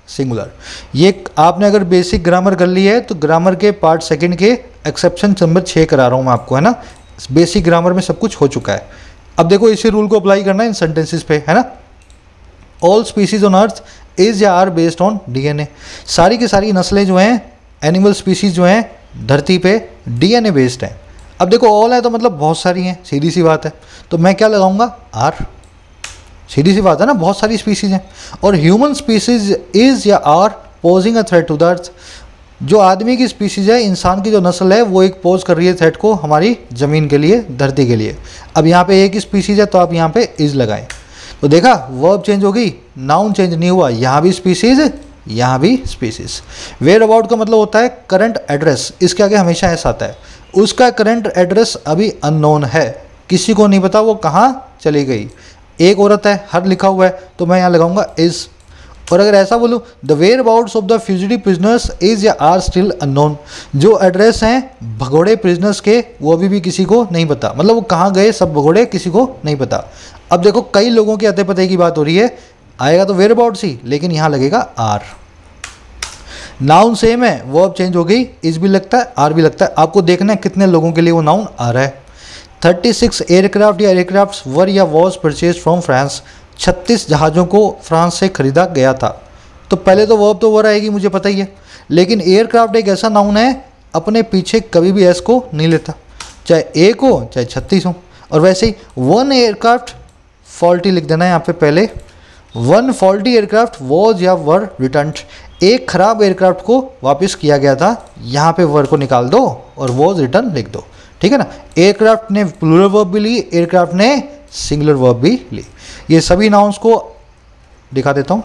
singular. ये आपने अगर बेसिक ग्रामर कर ली है तो ग्रामर के पार्ट सेकंड के एक्सेप्शन नंबर 6 करा रहा हूँ मैं आपको, है ना। बेसिक ग्रामर में सब कुछ हो चुका है। अब देखो इसी रूल को अप्लाई करना है इन सेंटेंसेस पे, है ना। All species on earth is या आर बेस्ड ऑन डीएनए, सारी की सारी नस्लें जो हैं, एनिमल स्पीसीज जो हैं धरती पे डीएनए बेस्ड हैं। अब देखो ऑल है तो मतलब बहुत सारी हैं, सीधी सी बात है, तो मैं क्या लगाऊंगा, आर, सीधी सी बात है ना, बहुत सारी स्पीसीज हैं। और ह्यूमन स्पीसीज इज या are posing a threat to the earth, जो आदमी की स्पीसीज है, इंसान की जो नस्ल है वो एक पोज कर रही है थ्रेट को हमारी ज़मीन के लिए, धरती के लिए। अब यहाँ पे एक ही स्पीसीज है तो आप यहाँ पे इज लगाएं, तो देखा वर्ब चेंज हो गई, नाउन चेंज नहीं हुआ, यहाँ भी स्पीसीज यहाँ भी स्पीसीज। वेयर अबाउट का मतलब होता है करंट एड्रेस, इसके आगे हमेशा ऐसा आता है, उसका करंट एड्रेस अभी अननोन है, किसी को नहीं पता वो कहाँ चली गई। एक औरत है, हर लिखा हुआ है, तो मैं यहाँ लगाऊंगा इज। और अगर ऐसा बोलूँ the whereabouts of the fugitive prisoners is या आर स्टिल अननोन, जो एड्रेस हैं भगोड़े प्रिजनर्स के वो अभी भी किसी को नहीं पता, मतलब वो कहाँ गए सब भगोड़े किसी को नहीं पता। अब देखो कई लोगों के अते पते की बात हो रही है, आएगा तो वेयर अबाउट्स ही, लेकिन यहाँ लगेगा आर। नाउन सेम है, वर्ब चेंज हो गई, इज भी लगता है आर भी लगता है, आपको देखना है कितने लोगों के लिए वो नाउन आ रहा है। 36 एयरक्राफ्ट या एयरक्राफ्ट वर या वॉज परचेज फ्रॉम फ्रांस, 36 जहाज़ों को फ्रांस से ख़रीदा गया था। तो पहले तो वर्ब तो वर आएगी मुझे पता ही है, लेकिन एयरक्राफ्ट एक ऐसा नाउन है अपने पीछे कभी भी एस को नहीं लेता, चाहे एक हो चाहे 36 हो। और वैसे ही वन एयरक्राफ्ट फॉल्टी लिख देना है यहाँ पे पहले, वन फॉल्टी एयरक्राफ्ट वॉज या वर रिटर्न, एक खराब एयरक्राफ्ट को वापस किया गया था, यहाँ पे वर को निकाल दो और वॉज रिटर्न लिख दो, ठीक है ना। एयरक्राफ्ट ने प्लूरल वर्ब भी ली, एयरक्राफ्ट ने सिंगुलर वर्ब भी ली। ये सभी नाउन्स को दिखा देता हूँ,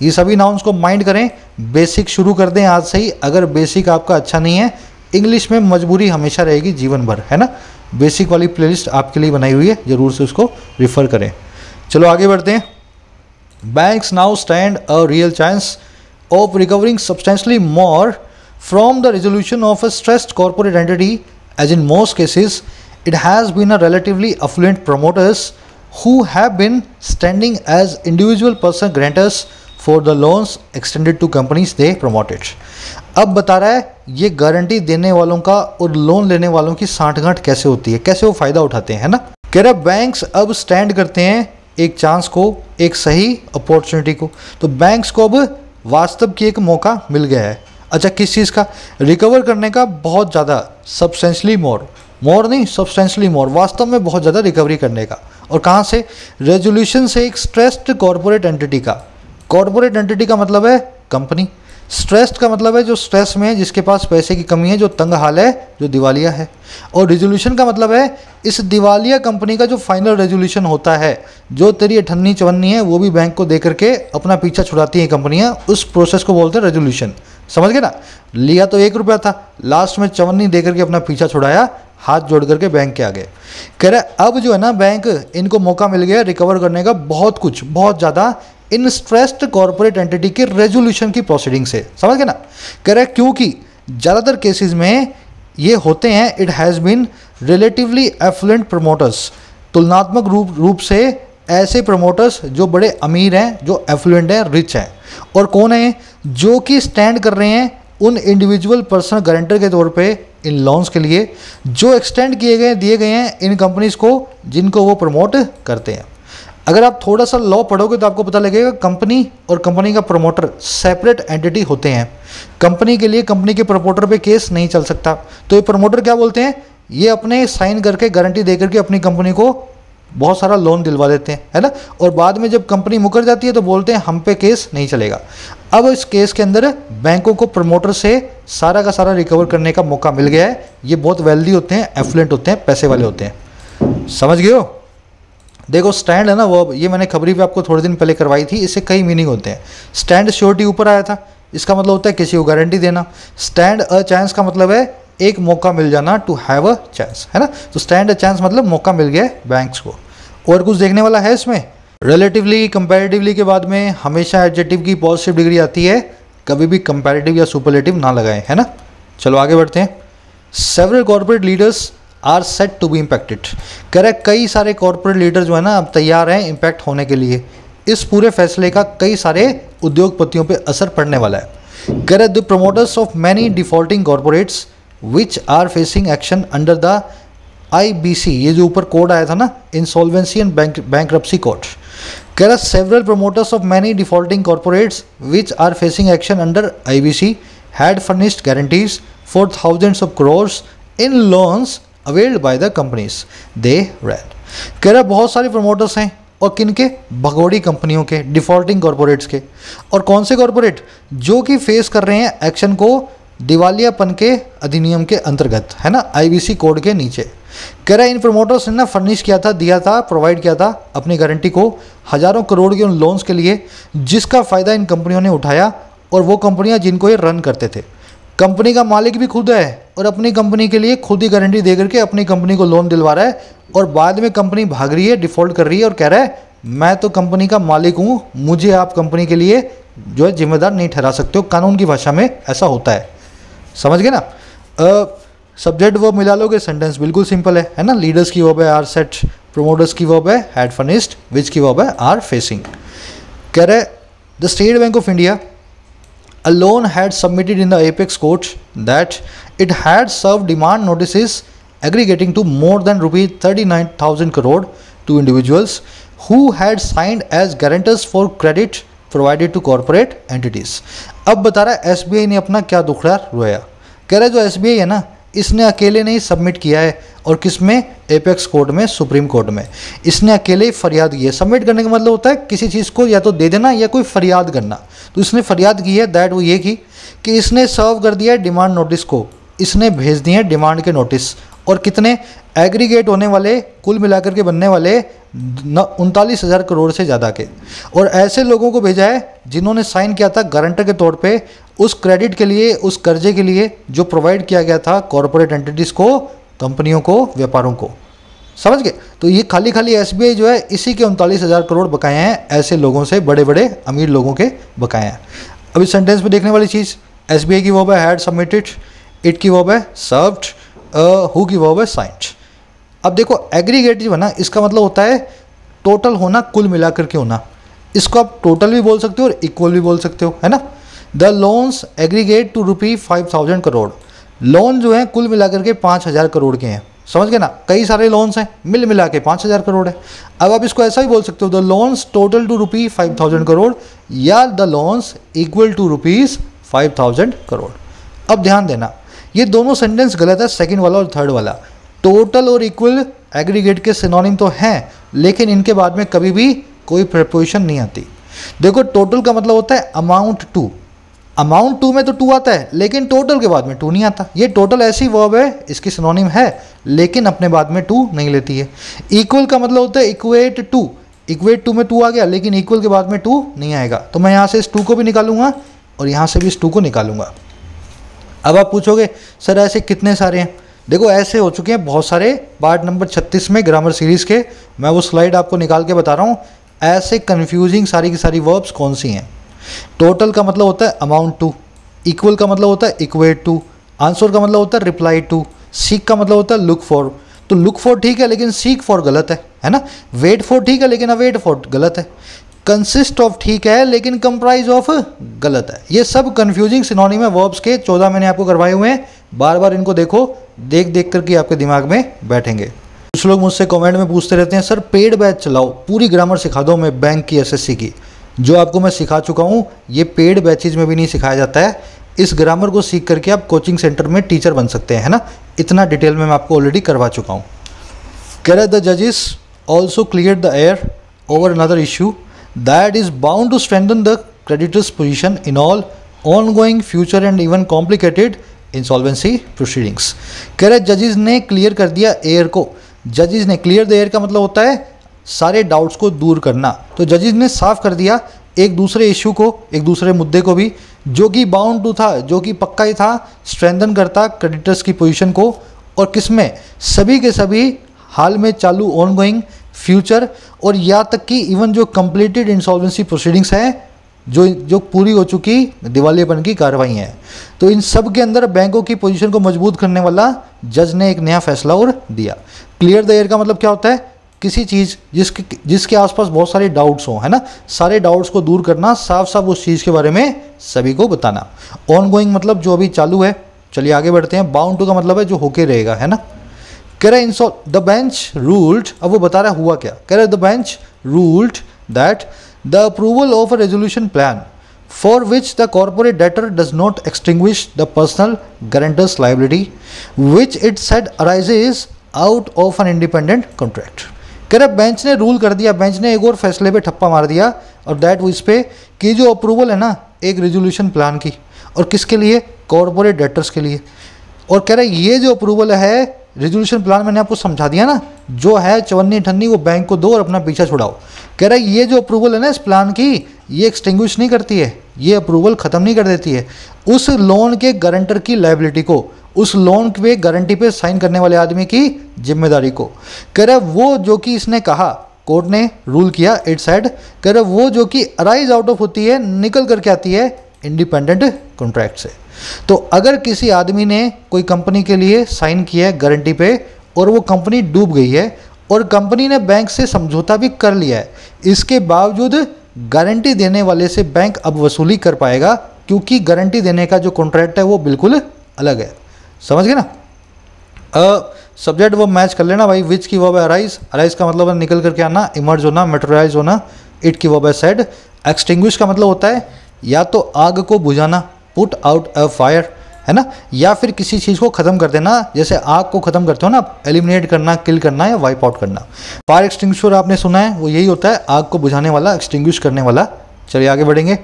ये सभी नाउन्स को माइंड करें, बेसिक शुरू कर दें आज से ही। अगर बेसिक आपका अच्छा नहीं है, इंग्लिश में मजबूरी हमेशा रहेगी जीवन भर, है ना। बेसिक वाली प्लेलिस्ट आपके लिए बनाई हुई है, ज़रूर से उसको रिफ़र करें। चलो आगे बढ़ते हैं। Banks now stand a real chance of recovering substantially more from the resolution of a stressed corporate entity, as in most cases it has been a relatively affluent promoters who have been standing as individual person grantors for the loans extended to companies they promoted। अब बता रहा है ये guarantee देने वालों का और loan लेने वालों की सांठगांठ कैसे होती है, कैसे वो फ़ायदा उठाते हैं, है ना। कह रहा बैंक्स अब स्टैंड करते हैं एक चांस को, एक सही अपॉर्चुनिटी को। तो बैंक्स को अब वास्तव की एक मौका मिल गया है। अच्छा, किस चीज़ का? रिकवर करने का, बहुत ज़्यादा, सब्सटेंशली मोर, मोर नहीं सब्सटेंशली मोर, वास्तव में बहुत ज़्यादा रिकवरी करने का। और कहाँ से? रेजोल्यूशन से एक स्ट्रेस्ड कॉर्पोरेट एंटिटी का। कॉर्पोरेट एंटिटी का मतलब है कंपनी, स्ट्रेस्ड का मतलब है जो स्ट्रेस में है, जिसके पास पैसे की कमी है, जो तंग हाल है, जो दिवालिया है। और रेजोल्यूशन का मतलब है इस दिवालिया कंपनी का जो फाइनल रेजोल्यूशन होता है, जो तेरी अठन्नी चवन्नी है वो भी बैंक को दे करके अपना पीछा छुड़ाती हैं कंपनियां, उस प्रोसेस को बोलते हैं रेजोल्यूशन। समझ गए ना। लिया तो 1 रुपया था, लास्ट में चवन्नी दे करके अपना पीछा छुड़ाया, हाथ जोड़ करके बैंक के आगे। कह रहा अब जो है ना बैंक, इनको मौका मिल गया रिकवर करने का बहुत कुछ, बहुत ज़्यादा, इन स्ट्रेस्ड कॉर्पोरेट एंटिटी के रेजोल्यूशन की प्रोसीडिंग से। समझ गए ना। कह रहा है क्योंकि ज़्यादातर केसेस में ये होते हैं, it has been relatively affluent promoters, तुलनात्मक रूप से ऐसे प्रमोटर्स जो बड़े अमीर हैं, जो एफ्लुएंट हैं, रिच हैं। और कौन है? जो कि स्टैंड कर रहे हैं उन इंडिविजुअल पर्सनल गारंटर के तौर पे इन लोन्स के लिए, जो एक्सटेंड दिए गए हैं इन कंपनीज को जिनको वो प्रमोट करते हैं। अगर आप थोड़ा सा लॉ पढ़ोगे तो आपको पता लगेगा कंपनी और कंपनी का प्रमोटर सेपरेट एंटिटी होते हैं। कंपनी के लिए कंपनी के प्रमोटर पे केस नहीं चल सकता, तो ये प्रमोटर क्या बोलते हैं? ये अपने साइन करके गारंटी दे करके अपनी कंपनी को बहुत सारा लोन दिलवा देते हैं, है ना। और बाद में जब कंपनी मुकर जाती है तो बोलते हैं हम पे केस नहीं चलेगा। अब इस केस के अंदर बैंकों को प्रमोटर से सारा का सारा रिकवर करने का मौका मिल गया है। ये बहुत वेल्दी होते हैं, एफ्लुएंट होते हैं, पैसे वाले होते हैं। समझ गए हो। देखो स्टैंड है ना, वो ये मैंने खबरी पे आपको थोड़े दिन पहले करवाई थी, इससे कई मीनिंग होते हैं। स्टैंड श्योरिटी ऊपर आया था, इसका मतलब होता है किसी को गारंटी देना। स्टैंड अ चांस का मतलब है एक मौका मिल जाना, टू हैव अ चांस, है ना। तो स्टैंड अ चांस मतलब मौका मिल गया बैंक्स को। और कुछ देखने वाला है इसमें? रिलेटिवली, कंपैरेटिवली के बाद में हमेशा एडजेक्टिव की पॉजिटिव डिग्री आती है, कभी भी कंपैरेटिव या सुपरलेटिव ना लगाएं, है ना। चलो आगे बढ़ते हैं। Several corporate leaders are set to be impacted. कह रहे कई सारे कॉर्पोरेट लीडर जो है ना अब तैयार हैं इम्पैक्ट होने के लिए। इस पूरे फैसले का कई सारे उद्योगपतियों पे असर पड़ने वाला है। कह रहे the promoters of many defaulting corporates which are facing action under the IBC, ये जो ऊपर कोड आया था ना, इंसॉल्वेंसी एंड बैंक्रप्सी कोड। कह रहा several promoters of many defaulting corporates which are facing action under IBC had furnished guarantees for thousands of crores in loans availed by the companies they ran. कह रहा बहुत सारे promoters हैं, और किन के? भगोड़ी कंपनियों के, डिफॉल्टिंग कॉर्पोरेट्स के। और कौन से कॉर्पोरेट? जो कि फेस कर रहे हैं एक्शन को दिवालियापन के अधिनियम के अंतर्गत, है ना, IBC कोड के नीचे। कह रहा है इन प्रमोटर्स ने ना फर्निश किया था, दिया था, प्रोवाइड किया था अपनी गारंटी को हज़ारों करोड़ के उन लोन्स के लिए, जिसका फ़ायदा इन कंपनियों ने उठाया। और वो कंपनियां जिनको ये रन करते थे, कंपनी का मालिक भी खुद है और अपनी कंपनी के लिए खुद ही गारंटी दे करके अपनी कंपनी को लोन दिलवा रहा है। और बाद में कंपनी भाग रही है, डिफ़ॉल्ट कर रही है और कह रहा है मैं तो कंपनी का मालिक हूँ, मुझे आप कंपनी के लिए जो है जिम्मेदार नहीं ठहरा सकते हो। कानून की भाषा में ऐसा होता है। समझ गए ना। सब्जेक्ट वर्ब मिला लोगे, सेंटेंस बिल्कुल सिंपल है ना। लीडर्स की वर्ब है आर सेट, प्रमोटर्स की वर्ब है हैड फर्निश्ड, विच की वर्ब है आर फेसिंग। कह रहे the state bank of India alone had submitted in the apex court that it had served demand notices aggregating to more than rupees 39,000 crore to individuals who had signed as guarantors for credit provided to corporate entities। अब बता रहा है SBI ने अपना क्या दुखड़ा रोया। कह रहा है जो एसबीआई है ना, इसने अकेले नहीं सबमिट किया है, और किस में, एपेक्स कोर्ट में, सुप्रीम कोर्ट में इसने अकेले ही फरियाद की है। सबमिट करने का मतलब होता है किसी चीज़ को या तो दे देना या कोई फरियाद करना। तो इसने फरियाद की है, दैट वो ये की कि इसने सर्व कर दिया है डिमांड नोटिस को, इसने भेज दिए हैं डिमांड के नोटिस, और कितने, एग्रीगेट होने वाले, कुल मिलाकर के बनने वाले 39,000 करोड़ से ज़्यादा के। और ऐसे लोगों को भेजा है जिन्होंने साइन किया था गारंटर के तौर पे उस क्रेडिट के लिए, उस कर्जे के लिए जो प्रोवाइड किया गया था कॉरपोरेट एंटिटीज़ को, कंपनियों को, व्यापारों को। समझ गए? तो ये खाली खाली एसबीआई जो है इसी के 39,000 करोड़ बकाए हैं, ऐसे लोगों से, बड़े बड़े अमीर लोगों के बकाए हैं। अब इस सेंटेंस में देखने वाली चीज़, एसबीआई की वर्ब है हैड सबमिटेड, इट की वर्ब है सर्व्ड, हु की वर्ब है साइंड। अब देखो एग्रीगेट जो है ना, इसका मतलब होता है टोटल होना, कुल मिलाकर के होना। इसको आप टोटल भी बोल सकते हो और इक्वल भी बोल सकते हो, है ना। The loans aggregate to ₹5,000 crore. Loan जो है कुल मिलाकर के 5,000 करोड़ के हैं। समझ गए ना, कई सारे लोन्स हैं, मिल मिला के 5,000 करोड़ है। अब आप इसको ऐसा ही बोल सकते हो, the loans total to ₹5,000 crore, या the loans equal to ₹5,000 crore. अब ध्यान देना, ये दोनों सेंटेंस गलत है, सेकंड वाला और थर्ड वाला। टोटल और इक्वल एग्रीगेट के सिनोनिम तो हैं, लेकिन इनके बाद में कभी भी कोई प्रीपोजिशन नहीं आती। देखो टोटल का मतलब होता है अमाउंट टू, अमाउंट टू में तो टू आता है, लेकिन टोटल के बाद में टू नहीं आता। ये टोटल ऐसी वर्ब है, इसकी सिनोनिम है, लेकिन अपने बाद में टू नहीं लेती है। इक्वल का मतलब होता है इक्वेट टू, इक्वेट टू में टू आ गया, लेकिन इक्वल के बाद में टू नहीं आएगा। तो मैं यहाँ से इस टू को भी निकालूंगा और यहाँ से भी इस टू को निकालूंगा। अब आप पूछोगे सर ऐसे कितने सारे हैं? देखो ऐसे हो चुके हैं बहुत सारे, पार्ट नंबर 36 में ग्रामर सीरीज़ के, मैं वो स्लाइड आपको निकाल के बता रहा हूँ। ऐसे कन्फ्यूजिंग सारी की सारी वर्ब्स कौन सी हैं। टोटल का मतलब होता है अमाउंट टू, इक्वल का मतलब होता है इक्वेट टू, आंसर का मतलब होता है रिप्लाई टू, सीक का मतलब होता है लुक फॉर। तो लुक फॉर ठीक है, लेकिन सीक फॉर गलत है ना। वेट फॉर ठीक है, लेकिन अवेट फॉर गलत है। कंसिस्ट ऑफ ठीक है, लेकिन कंप्राइज ऑफ गलत है। ये सब कंफ्यूजिंग सिनोनिम है वर्ब्स के, 14 मैंने आपको करवाए हुए हैं। बार बार इनको देखो, देख देख करके आपके दिमाग में बैठेंगे। कुछ लोग मुझसे कमेंट में पूछते रहते हैं सर पेड बैच चलाओ, पूरी ग्रामर सिखा दो मैं बैंक की, एसएससी की। जो आपको मैं सिखा चुका हूँ, ये पेड बैचेज में भी नहीं सिखाया जाता है। इस ग्रामर को सीख करके आप कोचिंग सेंटर में टीचर बन सकते हैं, है ना। इतना डिटेल में मैं आपको ऑलरेडी करवा चुका हूँ। कह रहे द जजेस also clear the air over another issue that is bound to strengthen the creditor's position in all ongoing, future and even complicated insolvency proceedings। कह रहे जजेस ने क्लियर कर दिया एयर को। जजेस ने क्लियर द एयर का मतलब होता है सारे डाउट्स को दूर करना। तो जजेस ने साफ कर दिया एक दूसरे इशू को, एक दूसरे मुद्दे को भी, जो कि बाउंड टू था, जो कि पक्का ही था, स्ट्रेंथन करता क्रेडिटर्स की पोजीशन को। और किसमें, सभी के सभी हाल में चालू ऑनगोइंग, फ्यूचर और या तक कि इवन जो कंप्लीटेड इंसॉल्वेंसी प्रोसीडिंग्स हैं, जो पूरी हो चुकी दिवालियापन की कार्रवाई हैं। तो इन सब के अंदर बैंकों की पोजीशन को मजबूत करने वाला जज ने एक नया फैसला और दिया। क्लियर द एयर का मतलब क्या होता है, किसी चीज़ जिसके आसपास बहुत सारे डाउट्स हों, है ना, सारे डाउट्स को दूर करना, साफ साफ उस चीज़ के बारे में सभी को बताना। ऑनगोइंग मतलब जो अभी चालू है। चलिए आगे बढ़ते हैं। बाउंड टू का मतलब है जो होके रहेगा, है ना। कह रहे द बेंच रूल्ड, अब वो बता रहा है हुआ क्या। कह रहे the bench ruled that the approval of a resolution plan for which the corporate debtor does not extinguish the personal guarantors liability which it said arises out of an independent contract. कह रहे bench ने rule कर दिया, bench ने एक और फैसले पे ठप्पा मार दिया, और दैट वो इस पे कि जो अप्रूवल है ना एक रेजोल्यूशन प्लान की, और किसके लिए, कॉर्पोरेट डेटर्स के लिए। और कह रहे ये जो अप्रूवल है रेजोल्यूशन प्लान, मैंने आपको समझा दिया ना, जो है चवन्नी ठन्नी वो बैंक को दो और अपना पीछा छुड़ाओ। कह रहा है ये जो अप्रूवल है ना इस प्लान की, ये एक्सटिंग्विश नहीं करती है, ये अप्रूवल ख़त्म नहीं कर देती है उस लोन के गारंटर की लायबिलिटी को, उस लोन पे गारंटी पे साइन करने वाले आदमी की जिम्मेदारी को। कह रहा है वो जो कि इसने कहा, कोर्ट ने रूल किया, इट सेड, कह रहा है वो जो कि अराइज आउट ऑफ होती है, निकल करके आती है इंडिपेंडेंट कॉन्ट्रैक्ट से। तो अगर किसी आदमी ने कोई कंपनी के लिए साइन किया है गारंटी पे और वो कंपनी डूब गई है और कंपनी ने बैंक से समझौता भी कर लिया है, इसके बावजूद गारंटी देने वाले से बैंक अब वसूली कर पाएगा, क्योंकि गारंटी देने का जो कॉन्ट्रैक्ट है वो बिल्कुल अलग है। समझ गए ना। सब्जेक्ट वो मैच कर लेना भाई। विच की वर्ब है अराइज, अराइज का मतलब है निकल करके आना, इमर्ज होना, मेटेरियलाइज होना। इट की वर्ब है सेड। एक्सटिंग्विश का मतलब होता है या तो आग को बुझाना, पुट आउट अ फायर, है ना, या फिर किसी चीज़ को ख़त्म कर देना, जैसे आग को ख़त्म करते हो ना, एलिमिनेट करना, किल करना या वाइप आउट करना। फायर एक्सटिंग्विशर आपने सुना है, वो यही होता है, आग को बुझाने वाला, एक्सटिंग्विश करने वाला। चलिए आगे बढ़ेंगे।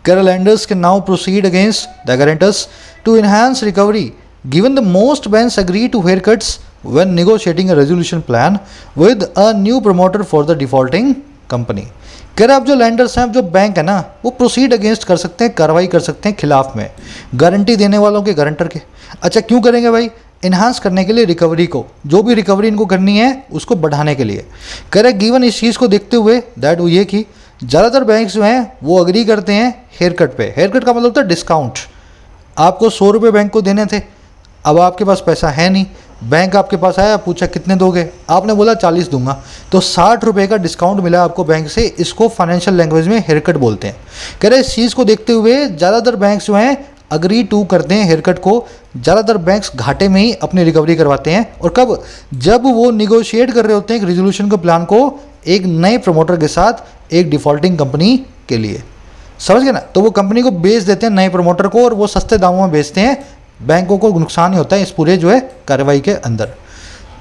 lenders can now proceed against the guarantors to enhance recovery given the most banks agree to haircuts when negotiating a resolution plan with a new promoter for the defaulting company। कह रहे अब जो landers हैं, जो bank है ना, वो proceed against कर सकते हैं, कार्रवाई कर सकते हैं खिलाफ में गारंटी देने वालों के, गारंटर के। अच्छा क्यों करेंगे भाई? इन्हांस करने के लिए रिकवरी को, जो भी रिकवरी इनको करनी है उसको बढ़ाने के लिए। कह रहे गिवन इस चीज़ को देखते हुए दैट वो ये कि ज़्यादातर बैंक जो हैं वो अग्री करते हैं हेयर कट पे। हेयर कट का मतलब होता है डिस्काउंट। आपको 100 रुपये बैंक को देने थे, अब आपके पास पैसा है नहीं, बैंक आपके पास आया, पूछा कितने दोगे, आपने बोला 40 दूंगा, तो 60 रुपये का डिस्काउंट मिला आपको बैंक से। इसको फाइनेंशियल लैंग्वेज में हेयर कट बोलते हैं। कह रहे इस चीज़ को देखते हुए ज़्यादातर बैंक्स जो हैं अग्री टू करते हैं हेयर कट को। ज़्यादातर बैंक्स घाटे में ही अपनी रिकवरी करवाते हैं। और कब? जब वो निगोशिएट कर रहे होते हैं एक रेजोल्यूशन के प्लान को एक नए प्रमोटर के साथ, एक डिफ़ॉल्टिंग कंपनी के लिए। समझ गए ना? तो वो कंपनी को बेच देते हैं नए प्रमोटर को, और वो सस्ते दामों में बेचते हैं। बैंकों को नुकसान ही होता है इस पूरे जो है कार्रवाई के अंदर।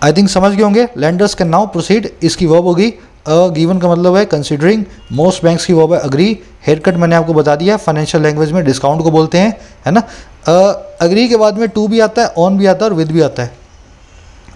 आई थिंक समझ गए होंगे। लैंडर्स कैन नाउ प्रोसीड, इसकी वर्ब होगी गिवन का मतलब है कंसिडरिंग, मोस्ट बैंक्स की वर्ब है अग्री। हेयर कट मैंने आपको बता दिया, फाइनेंशियल लैंग्वेज में डिस्काउंट को बोलते हैं, है ना। अग्री के बाद में टू भी आता है, ऑन भी आता है और विद भी आता है।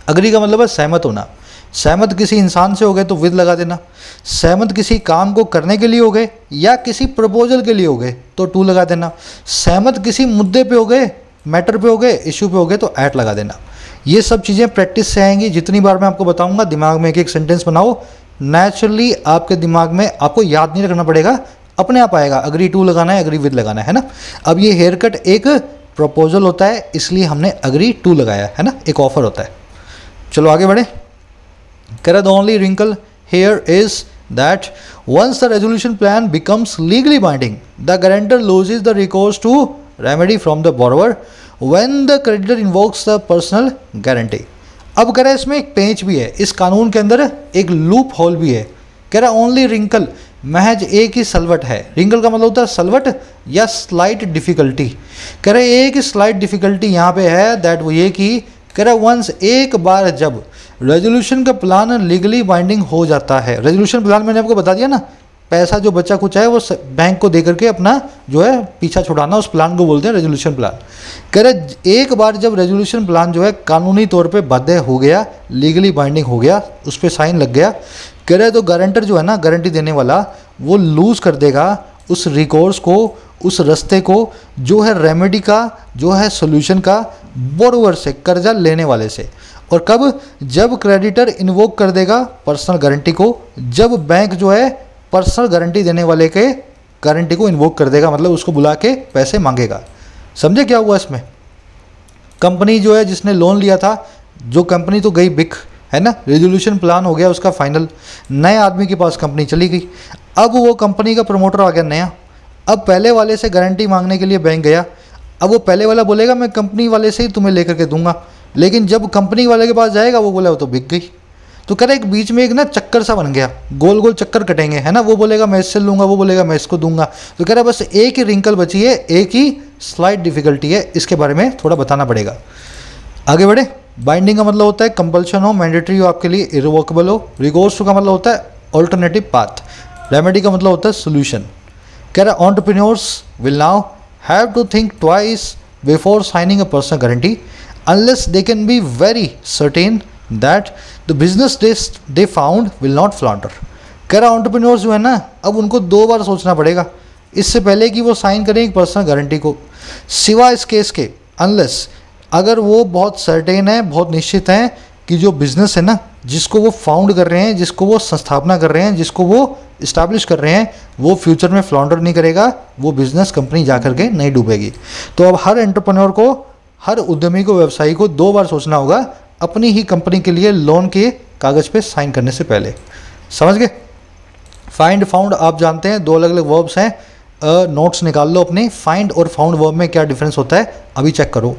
अग्री का मतलब है सहमत होना। सहमत किसी इंसान से हो गए तो विद लगा देना। सहमत किसी काम को करने के लिए हो गए या किसी प्रपोजल के लिए हो गए तो टू लगा देना। सहमत किसी मुद्दे पे हो गए, मैटर पे हो गए, इशू पे हो गए तो एट लगा देना। ये सब चीज़ें प्रैक्टिस से आएंगी। जितनी बार मैं आपको बताऊंगा दिमाग में एक एक सेंटेंस बनाओ, नेचुरली आपके दिमाग में आपको याद नहीं रखना पड़ेगा, अपने आप आएगा। अग्री टू लगाना है, अग्री विद लगाना है ना। अब ये हेयर कट एक प्रपोजल होता है, इसलिए हमने अग्री टू लगाया है ना, एक ऑफर होता है। चलो आगे बढ़े। कह रहा the only wrinkle here is that once the resolution plan becomes legally binding the guarantor loses the recourse to remedy from the borrower when the creditor invokes the personal guarantee. अब कह रहा है इसमें एक पेंच भी है, इस कानून के अंदर एक लूप होल भी है। कह रहा ओनली रिंकल, महज एक ही सलवट है। रिंकल का मतलब होता है सलवट या स्लाइट डिफिकल्टी। कह रहे एक स्लाइट डिफिकल्टी यहाँ पे है, दैट वो ये कि कह रहा वंस, एक बार जब रेजोल्यूशन का प्लान लीगली बाइंडिंग हो जाता है। रेजोल्यूशन प्लान मैंने आपको बता दिया ना, पैसा जो बचा कुछ है वो बैंक को दे करके अपना जो है पीछा छुड़ाना, उस प्लान को बोलते हैं रेजोल्यूशन प्लान। कह रहे एक बार जब रेजोल्यूशन प्लान जो है कानूनी तौर पे बाध्य हो गया, लीगली बाइंडिंग हो गया, उस पर साइन लग गया, कह रहे तो गारंटर जो है ना, गारंटी देने वाला, वो लूज़ कर देगा उस रिकोर्स को, उस रास्ते को जो है रेमेडी का, जो है सोल्यूशन का, बोरोवर से, कर्जा लेने वाले से। और कब? जब क्रेडिटर इन्वोक कर देगा पर्सनल गारंटी को, जब बैंक जो है पर्सनल गारंटी देने वाले के गारंटी को इन्वोक कर देगा, मतलब उसको बुला के पैसे मांगेगा। समझे क्या हुआ इसमें? कंपनी जो है जिसने लोन लिया था, जो कंपनी तो गई बिक, है ना, रेजोल्यूशन प्लान हो गया उसका फाइनल, नए आदमी के पास कंपनी चली गई। अब वो कंपनी का प्रमोटर आ गया नया, अब पहले वाले से गारंटी मांगने के लिए बैंक गया। अब वो पहले वाला बोलेगा मैं कंपनी वाले से ही तुम्हें लेकर के दूंगा, लेकिन जब कंपनी वाले के पास जाएगा वो बोला वो तो बिक गई। तो कह रहे एक बीच में एक ना चक्कर सा बन गया, गोल गोल चक्कर कटेंगे, है ना। वो बोलेगा मैं इससे लूँगा, वो बोलेगा मैं इसको दूंगा। तो कह रहा बस एक ही रिंकल बची है, एक ही स्लाइट डिफिकल्टी है, इसके बारे में थोड़ा बताना पड़ेगा। आगे बढ़े। बाइंडिंग का मतलब होता है कंपल्शन हो, मैंडेटरी हो आपके लिए, इरिवोकेबल हो। रिकोर्स का मतलब होता है ऑल्टरनेटिव पाथ। रेमेडी का मतलब होता है सोल्यूशन। कह रहा entrepreneurs will now have to think twice before signing a personal guarantee unless they can be very certain that the business they found will not flounder. कह रहा एंटरप्रेन्योर्स जो है ना, अब उनको 2 बार सोचना पड़ेगा इससे पहले कि वो साइन करें एक पर्सनल गारंटी को, सिवा इस केस के, अनलेस, अगर वो बहुत सर्टेन है, बहुत निश्चित हैं कि जो बिज़नेस है ना, जिसको वो फाउंड कर रहे हैं, जिसको वो संस्थापना कर रहे हैं, जिसको वो इस्टेब्लिश कर रहे हैं, वो फ्यूचर में फ्लॉन्डर नहीं करेगा, वो बिज़नेस कंपनी जा कर के नहीं डूबेगी। तो अब हर एंटरप्रेन्योर को, हर उद्यमी को, व्यवसायी को 2 बार सोचना होगा अपनी ही कंपनी के लिए लोन के कागज़ पे साइन करने से पहले। समझ गए? फाइंड, फाउंड आप जानते हैं, 2 अलग अलग वर्ब्स हैं। नोट्स निकाल लो अपने। फाइंड और फाउंड वर्ब में क्या डिफरेंस होता है अभी चेक करो।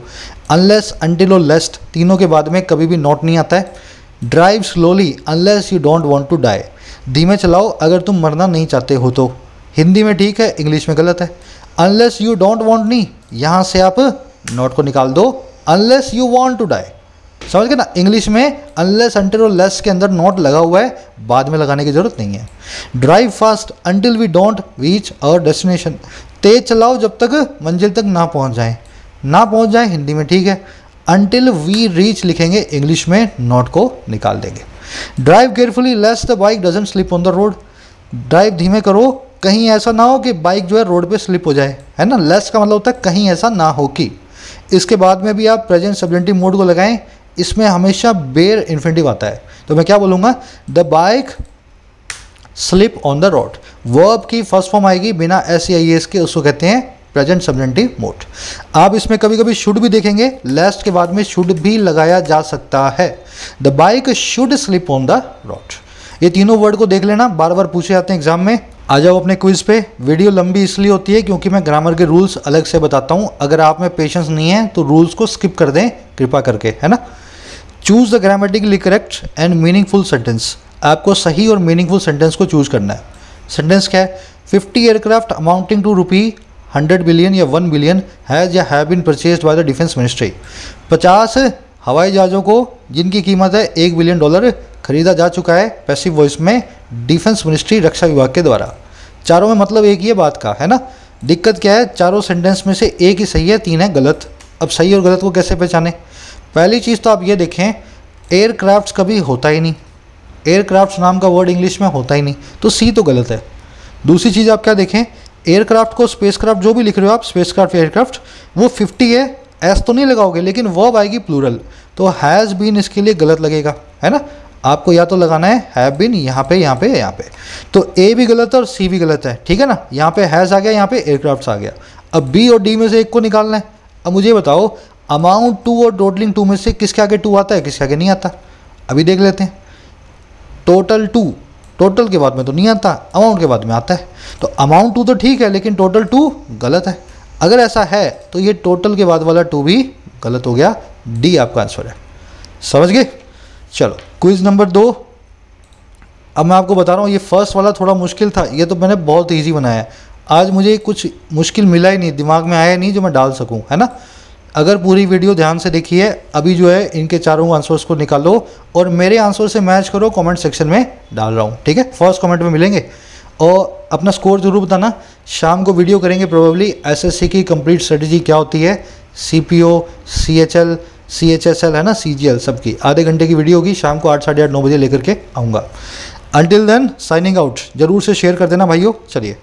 अनलेस, अनटिल और लेस्ट, तीनों के बाद में कभी भी नॉट नहीं आता है। Drive slowly unless you don't want to die, धीमे चलाओ अगर तुम मरना नहीं चाहते हो तो। हिंदी में ठीक है, इंग्लिश में गलत है। अनलेस यू डोंट वांट नहीं, यहाँ से आप नॉट को निकाल दो, unless you want to die. समझ गए ना, इंग्लिश में अनलेस, अंटिल और लेस के अंदर नॉट लगा हुआ है, बाद में लगाने की जरूरत नहीं है। Drive fast until we don't reach our destination, तेज चलाओ जब तक मंजिल तक ना पहुंच जाए, ना पहुंच जाए हिंदी में ठीक है, अंटिल वी रीच लिखेंगे, इंग्लिश में नॉट को निकाल देंगे। Drive carefully less the bike doesn't slip on the road, drive धीमे करो, कहीं ऐसा ना हो कि बाइक जो है रोड पे स्लिप हो जाए, है ना। लेस का मतलब होता है कहीं ऐसा ना हो कि। इसके बाद में भी आप प्रेजेंट सब्जेंटिव मोड को लगाएं, इसमें हमेशा बेयर इन्फिनिटिव आता है, तो मैं क्या बोलूँगा, the bike slip on the road. Verb की फर्स्ट फॉर्म आएगी बिना SEIS के, उसको कहते हैं प्रेजेंट सब्जेंटिव मोड। आप इसमें कभी कभी शुड भी देखेंगे, लेस्ट के बाद में शुड भी लगाया जा सकता है। The bike should slip on the road. ये तीनों वर्ड को देख लेना, बार बार पूछे जाते हैं एग्जाम में। आ जाओ अपने क्विज पे। वीडियो लंबी इसलिए होती है क्योंकि मैं ग्रामर के रूल्स अलग से बताता हूँ, अगर आप में पेशेंस नहीं है तो रूल्स को स्किप कर दें कृपा करके, है ना। Choose the grammatically correct and meaningful sentence, आपको सही और मीनिंगफुल सेंटेंस को चूज करना है। सेंटेंस क्या है, 50 एयरक्राफ्ट अमाउंटिंग टू ₹100 बिलियन या 1 बिलियन हैज़ या have been purchased by the defence ministry. 50 हवाई जहाज़ों को जिनकी कीमत है $1 बिलियन खरीदा जा चुका है, पैसिव वॉइस में, डिफेंस मिनिस्ट्री रक्षा विभाग के द्वारा। चारों में मतलब एक ही है बात का, है ना। दिक्कत क्या है, चारों सेंटेंस में से एक ही सही है, 3 है गलत। अब सही और गलत को कैसे पहचाने, पहली चीज़ तो आप ये देखें, एयरक्राफ्ट कभी होता ही नहीं, एयरक्राफ्ट नाम का वर्ड इंग्लिश में होता ही नहीं, तो सी तो गलत है। दूसरी चीज़ आप क्या देखें, एयरक्राफ्ट को स्पेसक्राफ्ट जो भी लिख रहे हो आप, स्पेसक्राफ्ट एयरक्राफ्ट, वो 50 है, एस तो नहीं लगाओगे लेकिन वर्ब आएगी प्लूरल, तो हैज़ बीन इसके लिए गलत लगेगा, है ना। आपको या तो लगाना है हैव बीन यहाँ पे, यहाँ पे, यहाँ पे, तो ए भी गलत है और सी भी गलत है, ठीक है ना। यहाँ पे हैज़ आ गया, यहाँ पे एयरक्राफ्ट आ गया। अब बी और डी में से एक को निकालना है। अब मुझे बताओ, अमाउंट टू और टोटलिंग टू में से किसके आगे टू आता है, किसके आगे नहीं आता, अभी देख लेते हैं। टोटल टू, टोटल के बाद में तो नहीं आता, अमाउंट के बाद में आता है, तो अमाउंट टू तो ठीक है लेकिन टोटल टू गलत है। अगर ऐसा है तो ये टोटल के बाद वाला टू भी गलत हो गया, डी आपका आंसर है। समझ गए। चलो क्विज नंबर 2। अब मैं आपको बता रहा हूँ, ये फर्स्ट वाला थोड़ा मुश्किल था, ये तो मैंने बहुत ईजी बनाया है। आज मुझे कुछ मुश्किल मिला ही नहीं, दिमाग में आया नहीं जो मैं डाल सकूँ, है ना। अगर पूरी वीडियो ध्यान से देखिए, अभी जो है इनके चारों आंसर्स को निकालो और मेरे आंसर से मैच करो, कमेंट सेक्शन में डाल रहा हूँ, ठीक है। फर्स्ट कमेंट में मिलेंगे और अपना स्कोर जरूर बताना। शाम को वीडियो करेंगे प्रोबेबली, SSC की कंप्लीट स्ट्रेटजी क्या होती है, CPO, CHL, CHSL, है ना, CGL, सबकी आधे घंटे की वीडियो होगी, शाम को 8, साढ़े 8, 9 बजे लेकर के आऊँगा। Until then signing out. जरूर से शेयर कर देना भाइयों। चलिए।